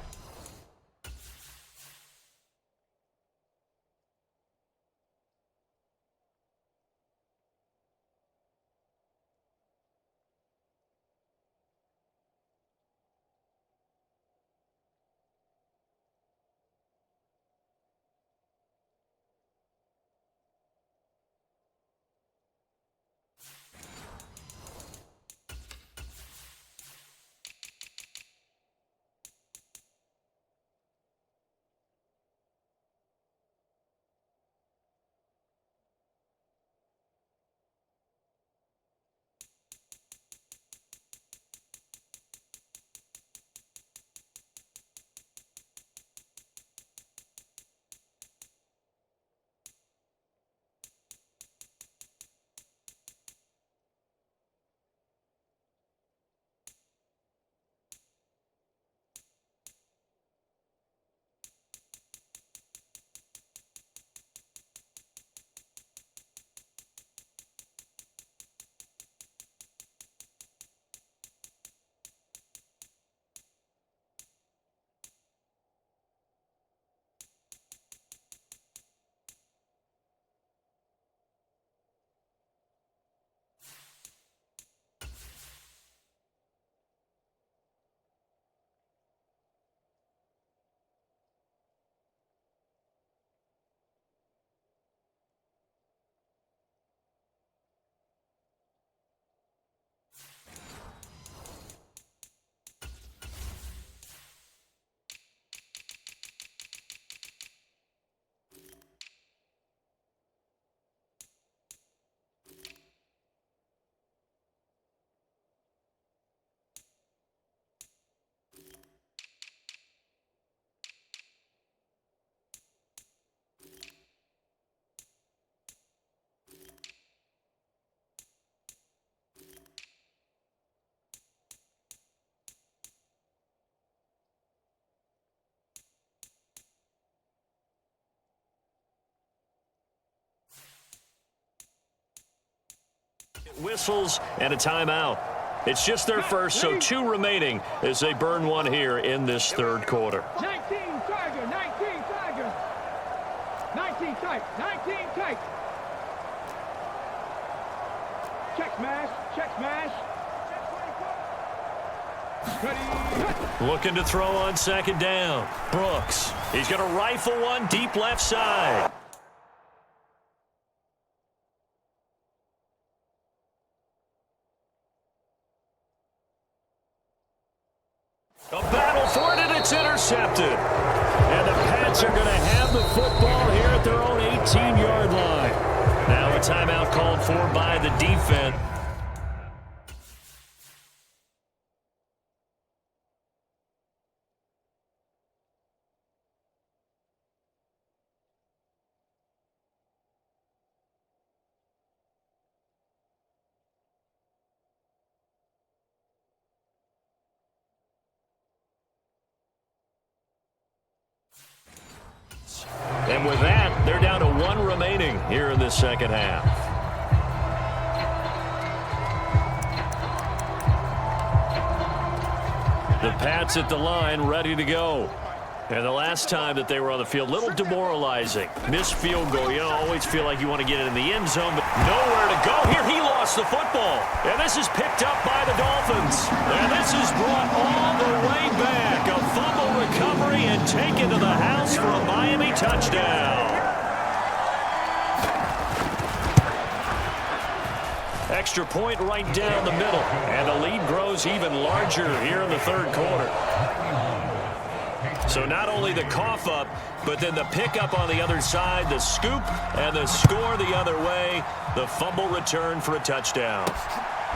D: Whistles and a timeout. It's just their first, so 2 remaining as they burn one here in this third quarter.
E: 19 Tiger, 19 Tiger. 19 tight, 19 tight. Check smash, check smash. Ready.
D: Looking to throw on second down. Brooks. He's going to rifle one deep left side. A battle for it, and it's intercepted.
B: And the Pats are going to have the football here at their own 18-yard line.
D: Now a timeout called for by the defense. And with that, they're down to 1 remaining here in the second half. The Pats at the line, ready to go. And the last time that they were on the field, a little demoralizing. Missed field goal. You always feel like you want to get it in the end zone, but nowhere to go. Here he lost the football. And this is picked up by the Dolphins. And this is brought all the way back. A fumble recovery and taken to the house for a Miami touchdown. Extra point right down the middle. And the lead grows even larger here in the third quarter. So not only the cough up, but then the pickup on the other side, the scoop, and the score the other way. The fumble return for a touchdown.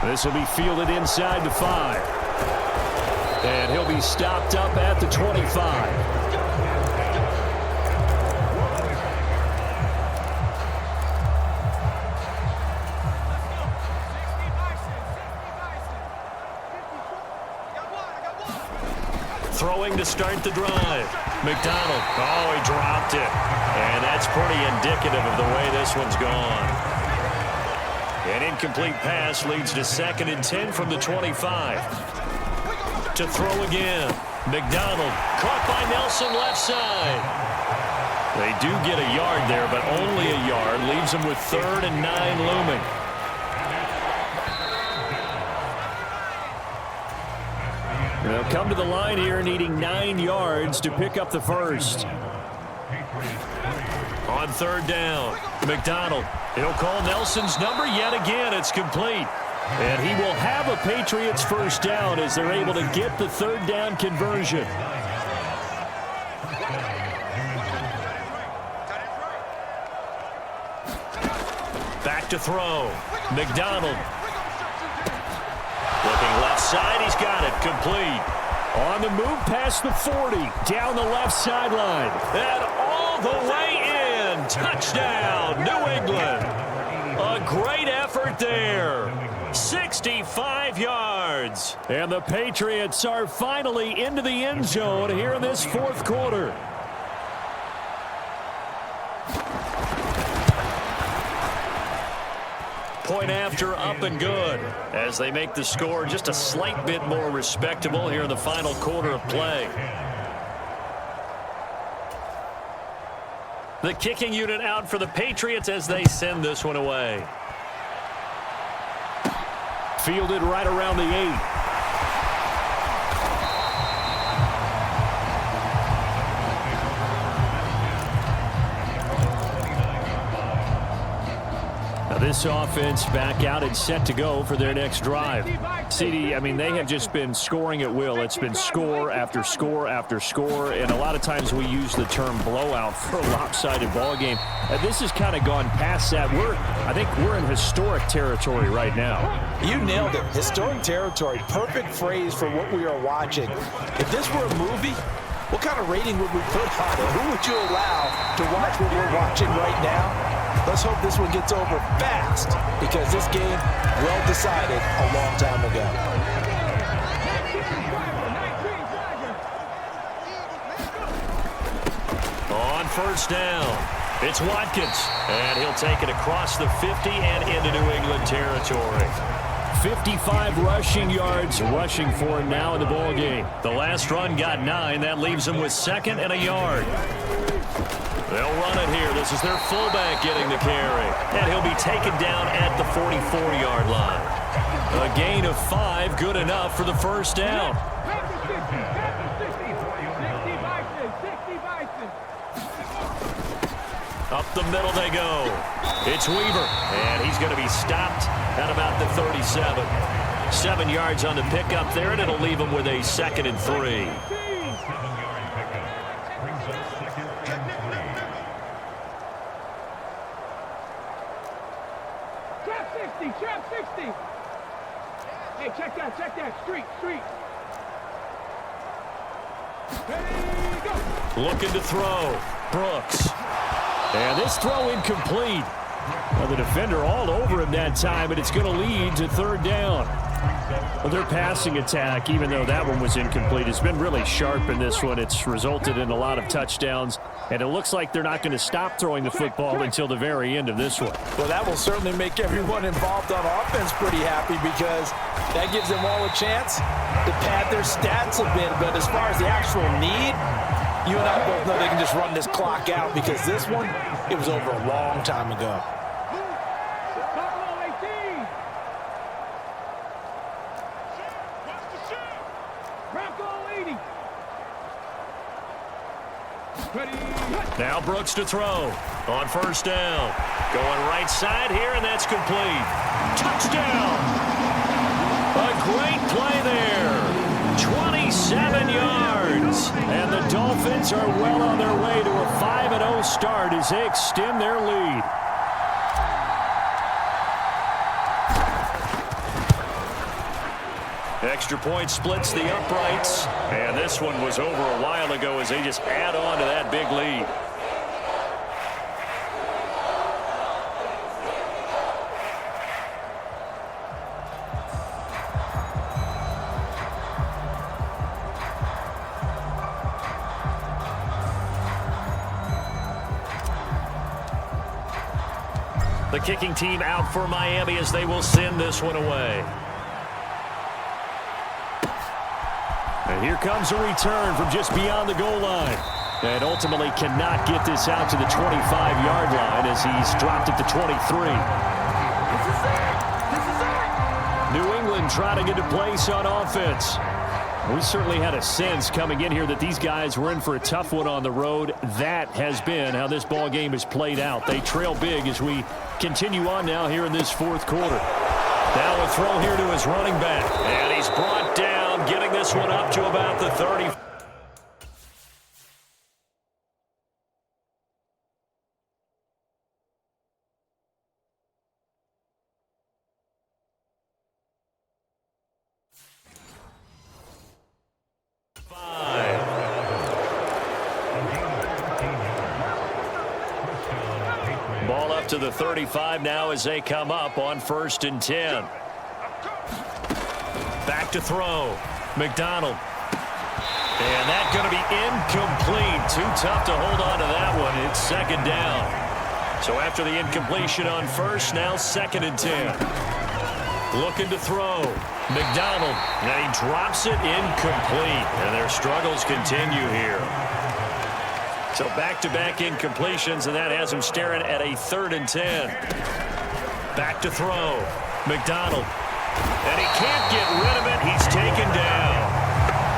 B: This will be fielded inside the 5. And he'll be stopped up at the 25.
D: Throwing to start the drive. McDonald. Oh, he dropped it. And that's pretty indicative of the way this one's gone. An incomplete pass leads to 2nd and 10 from the 25. To throw again. McDonald caught by Nelson left side. They do get a yard there, but only a yard. Leaves them with 3rd and 9 looming.
B: They'll come to the line here needing 9 yards to pick up the first.
D: On 3rd down, McDonald. He'll call Nelson's number yet again. It's complete.
B: And he will have a Patriots first down as they're able to get the 3rd down conversion.
D: Back to throw. McDonald. Looking left side, he's got it, complete.
B: On the move past the 40, down the left sideline.
D: And all the way in. Touchdown, New England. A great effort there. 65 yards.
B: And the Patriots are finally into the end zone here in this 4th quarter.
D: Point after, up and good, as they make the score just a slight bit more respectable here in the final quarter of play. The kicking unit out for the Patriots as they send this one away.
B: Fielded right around the 8. This offense back out and set to go for their next drive. CD, I mean, they have just been scoring at will. It's been score after score after score, and a lot of times we use the term blowout for a lopsided ball game. This has kind of gone past that. I think we're in historic territory right now.
C: You nailed it. Historic territory. Perfect phrase for what we are watching. If this were a movie, what kind of rating would we put on it? Who would you allow to watch what we're watching right now? Let's hope this one gets over fast, because this game, well decided a long time ago.
D: On 1st down, It's Watkins, and he'll take it across the 50 and into New England territory.
B: 55 rushing yards rushing for him now in the ball game.
D: The last run got 9. That leaves him with 2nd and a yard. They'll run it here. This is their fullback getting the carry. And he'll be taken down at the 44-yard line. A gain of 5, good enough for the first down. Up the middle they go. It's Weaver, and he's going to be stopped at about the 37. 7 yards on the pickup there, and it'll leave him with a 2nd and 3.
G: 7-yard pickup. Brings up 2nd and 3.
E: Trap 60. Hey, check that. Street. Ready, go.
D: Looking to throw. Brooks.
B: And this throw incomplete. Well, the defender all over him that time, and it's going to lead to 3rd down. Well, their passing attack, even though that one was incomplete, has been really sharp in this one. It's resulted in a lot of touchdowns, and it looks like they're not going to stop throwing the football until the very end of this one.
C: Well, that will certainly make everyone involved on offense pretty happy because that gives them all a chance to pad their stats a bit. But as far as the actual need, you and I both know they can just run this clock out because this one, it was over a long time ago.
D: Now Brooks to throw on 1st down. Going right side here, and that's complete. Touchdown! A great play there. 27 yards. And the Dolphins are well on their way to a 5-0 start as they extend their lead. Extra point splits the uprights. And this one was over a while ago as they just add on to that big lead. The kicking team out for Miami as they will send this one away.
B: And here comes a return from just beyond the goal line. And ultimately cannot get this out to the 25-yard line as he's dropped at the 23. New England trying to get a place on offense. We certainly had a sense coming in here that these guys were in for a tough one on the road. That has been how this ball game has played out. They trail big as we continue on now here in this 4th quarter.
D: Now a throw here to his running back. And he's brought down, getting this one up to about the 30. Ball up to the 35 now as they come up on 1st and 10. Back to throw. McDonald. And that's going to be incomplete. Too tough to hold on to that one. It's 2nd down. So after the incompletion on 1st, now 2nd and 10. Looking to throw. McDonald. And he drops it incomplete. And their struggles continue here. So back-to-back incompletions, and that has him staring at a 3rd and 10. Back to throw. McDonald. And he can't get rid of it. He's taken down.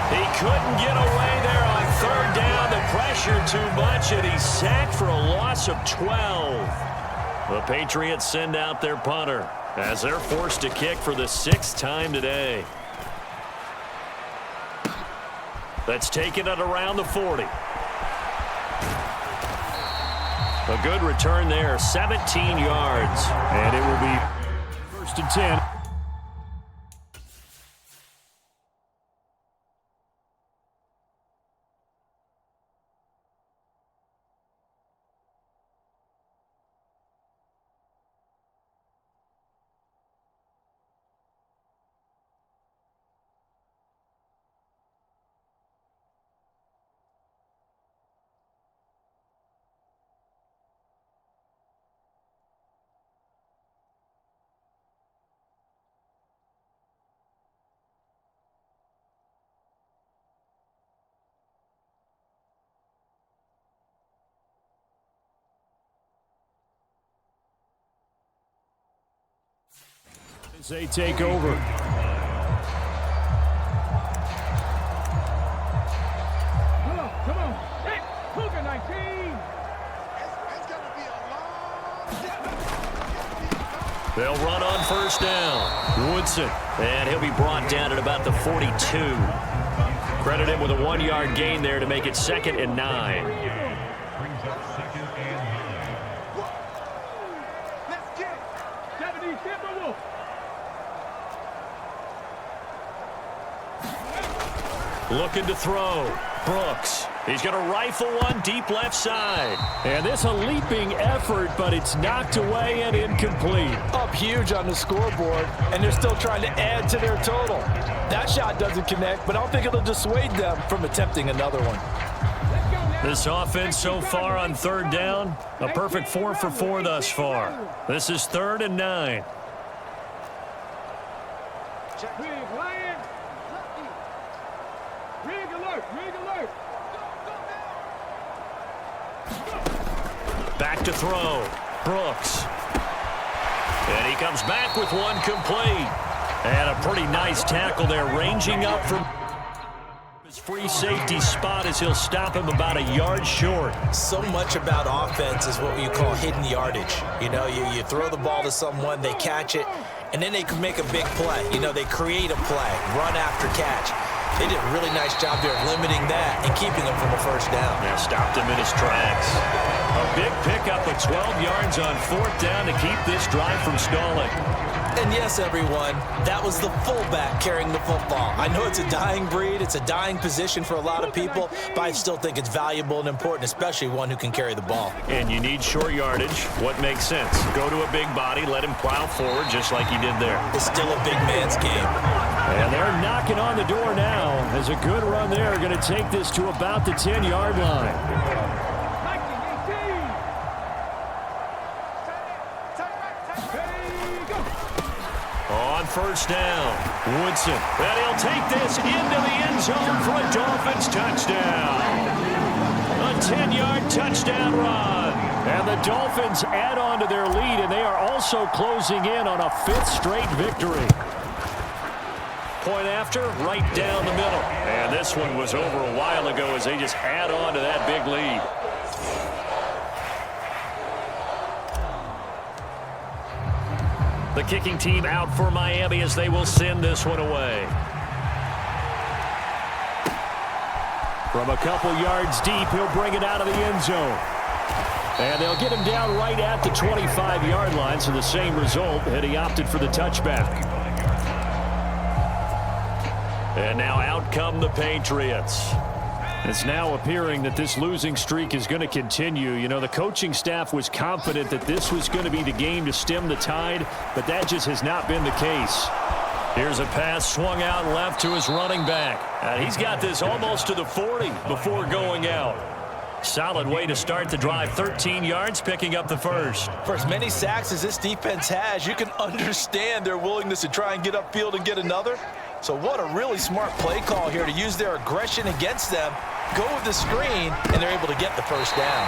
D: He couldn't get away there on 3rd down. The pressure too much, and he's sacked for a loss of 12. The Patriots send out their punter as they're forced to kick for the 6th time today. That's taken it around the 40. A good return there, 17 yards.
B: And it will be 1st and 10. They take over.
E: Come on. Hey, Cougar 19.
D: They'll run on first down. Woodson. And he'll be brought down at about the 42. Credit him with a 1-yard gain there to make it 2nd and 9.
G: Brings up 2nd and 9.
E: Let's get it. 70 Timberwolves.
D: Looking to throw. Brooks. He's going to rifle one deep left side.
B: And this a leaping effort, but it's knocked away and incomplete.
C: Up huge on the scoreboard, and they're still trying to add to their total. That shot doesn't connect, but I don't think it'll dissuade them from attempting another one.
D: This offense so far on 3rd down, a perfect 4 for 4 thus far. This is 3rd and 9.
E: Big Lion. Rig alert. Rig alert.
D: Back to throw. Brooks. And he comes back with one complete. And a pretty nice tackle there, ranging up from his free safety spot as he'll stop him about a yard short.
C: So much about offense is what you call hidden yardage. You know, you throw the ball to someone, they catch it, and then they can make a big play. You know, they create a play, run after catch. They did a really nice job there of limiting that and keeping him from a first down.
D: Now stopped him in his tracks. A big pickup of 12 yards on 4th down to keep this drive from stalling.
C: And yes, everyone, that was the fullback carrying the football. I know it's a dying breed, it's a dying position for a lot of people, but I still think it's valuable and important, especially one who can carry the ball.
D: And you need short yardage. What makes sense? Go to a big body, let him plow forward just like he did there.
C: It's still a big man's game.
B: And they're knocking on the door now. As a good run there, going to take this to about the 10-yard line.
D: On first down, Woodson. And he'll take this into the end zone for a Dolphins touchdown. A 10-yard touchdown run.
B: And the Dolphins add on to their lead, and they are also closing in on a 5th straight victory.
D: Point after, right down the middle. And this one was over a while ago as they just add on to that big lead. The kicking team out for Miami as they will send this one away.
B: From a couple yards deep, he'll bring it out of the end zone. And they'll get him down right at the 25-yard line, so the same result, and he opted for the touchback.
D: And now out come the Patriots.
B: It's now appearing that this losing streak is going to continue. You know, the coaching staff was confident that this was going to be the game to stem the tide, but that just has not been the case.
D: Here's a pass swung out left to his running back. And he's got this almost to the 40 before going out. Solid way to start the drive. 13 yards, picking up the first.
C: For as many sacks as this defense has, you can understand their willingness to try and get upfield and get another. So what a really smart play call here to use their aggression against them, go with the screen, and they're able to get the first down.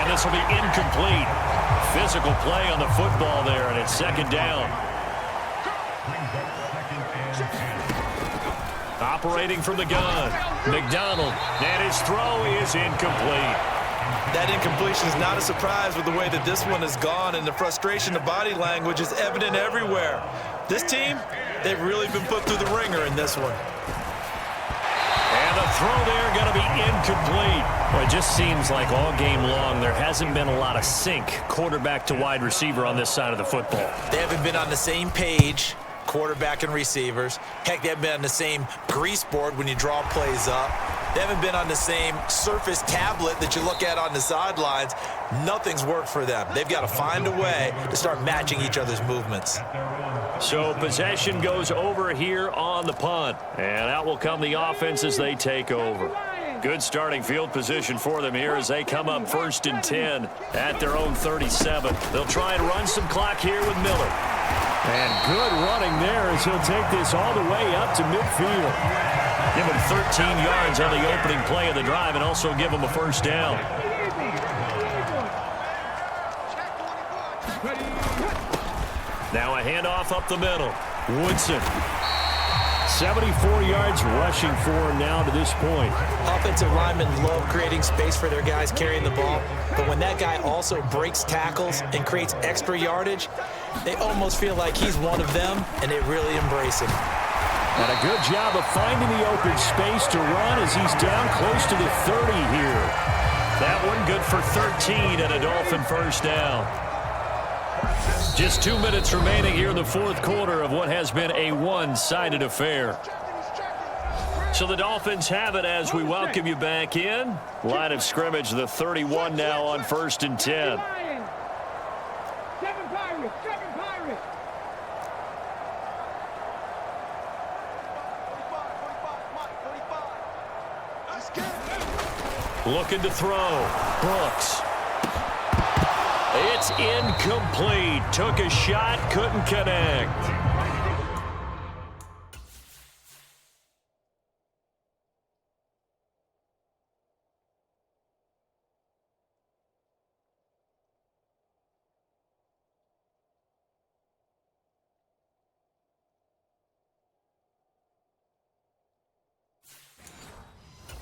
D: And this will be incomplete. Physical play on the football there, and it's 2nd down. Operating from the gun, McDonald, and his throw is incomplete.
C: That incompletion is not a surprise with the way that this one has gone, and the frustration, the body language is evident everywhere. This team, they've really been put through the ringer in this one.
D: And the throw there going to be incomplete. Well, it just seems like all game long there hasn't been a lot of sync quarterback to wide receiver on this side of the football.
C: They haven't been on the same page, quarterback and receivers. Heck, they haven't been on the same grease board when you draw plays up. They haven't been on the same surface tablet that you look at on the sidelines. Nothing's worked for them. They've got to find a way to start matching each other's movements.
D: So possession goes over here on the punt. And out will come the offense as they take over. Good starting field position for them here as they come up 1st and 10 at their own 37. They'll try and run some clock here with Miller.
B: And good running there as he'll take this all the way up to midfield.
D: Give him 13 yards on the opening play of the drive and also give him a first down.
B: Now a handoff up the middle. Woodson. 74 yards rushing for him now to this point.
C: Offensive linemen love creating space for their guys carrying the ball, but when that guy also breaks tackles and creates extra yardage, they almost feel like he's one of them, and they really embrace him.
B: And a good job of finding the open space to run as he's down close to the 30 here. That one good for 13 and a Dolphin first down. Just 2 minutes remaining here in the fourth quarter of what has been a one-sided affair. So the Dolphins have it as we welcome you back in. Line of scrimmage, the 31 now on 1st and 10.
E: Seven Pirates, seven Pirates.
B: Looking to throw. Brooks. It's incomplete. Took a shot, couldn't connect.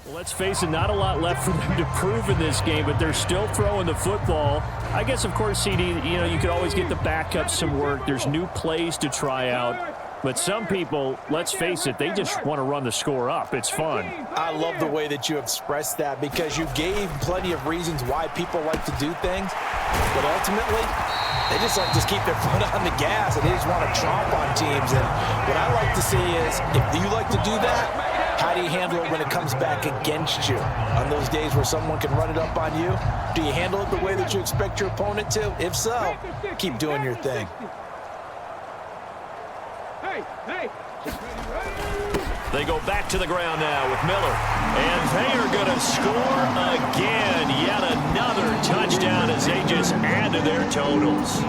B: Well, let's face it, not a lot left for them to prove in this game, but they're still throwing the football. I guess, of course, CD, you could always get the backups some work. There's new plays to try out. But some people, let's face it, they just want to run the score up. It's fun.
C: I love the way that you expressed that because you gave plenty of reasons why people like to do things, but ultimately, they just like to keep their foot on the gas and they just want to tromp on teams. And what I like to see is, if you like to do that, how do you handle it when it comes back against you? On those days where someone can run it up on you, do you handle it the way that you expect your opponent to? If so, keep doing your thing.
E: Hey.
B: They go back to the ground now with Miller. And they are going to score again. Yet another touchdown as they just add to their totals.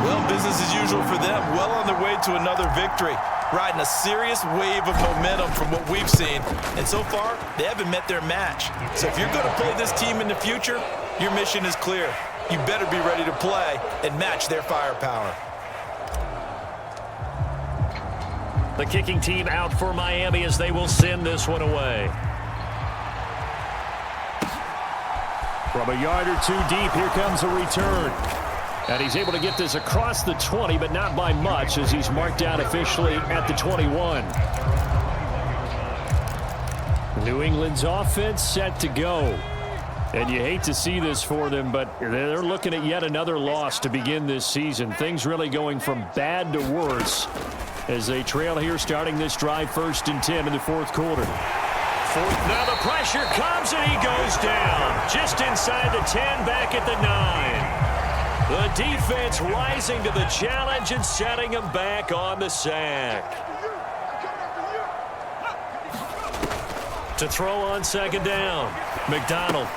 C: Well, business as usual for them. Well on their way to another victory. Riding a serious wave of momentum from what we've seen. And so far, they haven't met their match. So if you're going to play this team in the future, your mission is clear. You better be ready to play and match their firepower.
B: The kicking team out for Miami as they will send this one away. From a yard or two deep, here comes a return. And he's able to get this across the 20, but not by much as he's marked out officially at the 21. New England's offense set to go. And you hate to see this for them, but they're looking at yet another loss to begin this season. Things really going from bad to worse as they trail here starting this drive 1st and 10 in the fourth quarter. Now the pressure comes and he goes down. Just inside the 10, back at the 9. The defense rising to the challenge and setting him back on the sack. To throw on 2nd down. McDonald.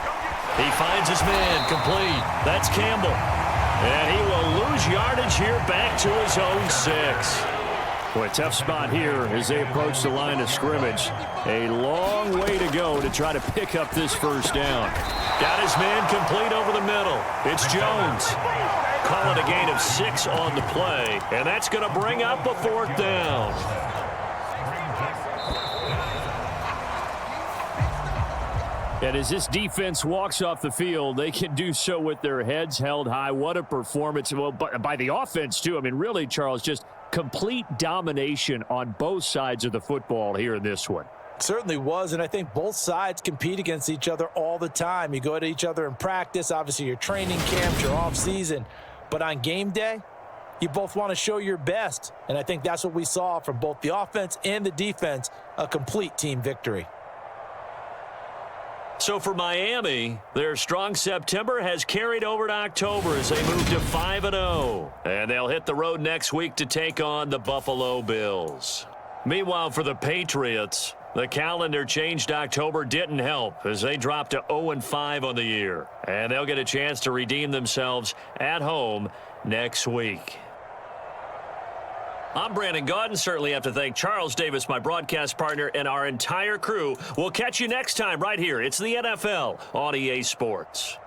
B: He finds his man complete. That's Campbell. And he will lose yardage here back to his own 6. Boy, tough spot here as they approach the line of scrimmage. A long way to go to try to pick up this first down. Got his man complete over the middle. It's Jones. Call it a gain of 6 on the play, and that's going to bring up a 4th down. And as this defense walks off the field, they can do so with their heads held high. What a performance. Well, by the offense, too. I mean, really, Charles, just complete domination on both sides of the football here in this one.
C: Certainly was, and I think both sides compete against each other all the time. You go at each other in practice, obviously your training camps, your off-season. But on game day, you both want to show your best. And I think that's what we saw from both the offense and the defense, a complete team victory.
B: So for Miami, their strong September has carried over to October as they move to 5-0. And they'll hit the road next week to take on the Buffalo Bills. Meanwhile, for the Patriots, the calendar change to October didn't help as they dropped to 0-5 on the year. And they'll get a chance to redeem themselves at home next week. I'm Brandon Gaudin. Certainly have to thank Charles Davis, my broadcast partner, and our entire crew. We'll catch you next time right here. It's the NFL on EA Sports.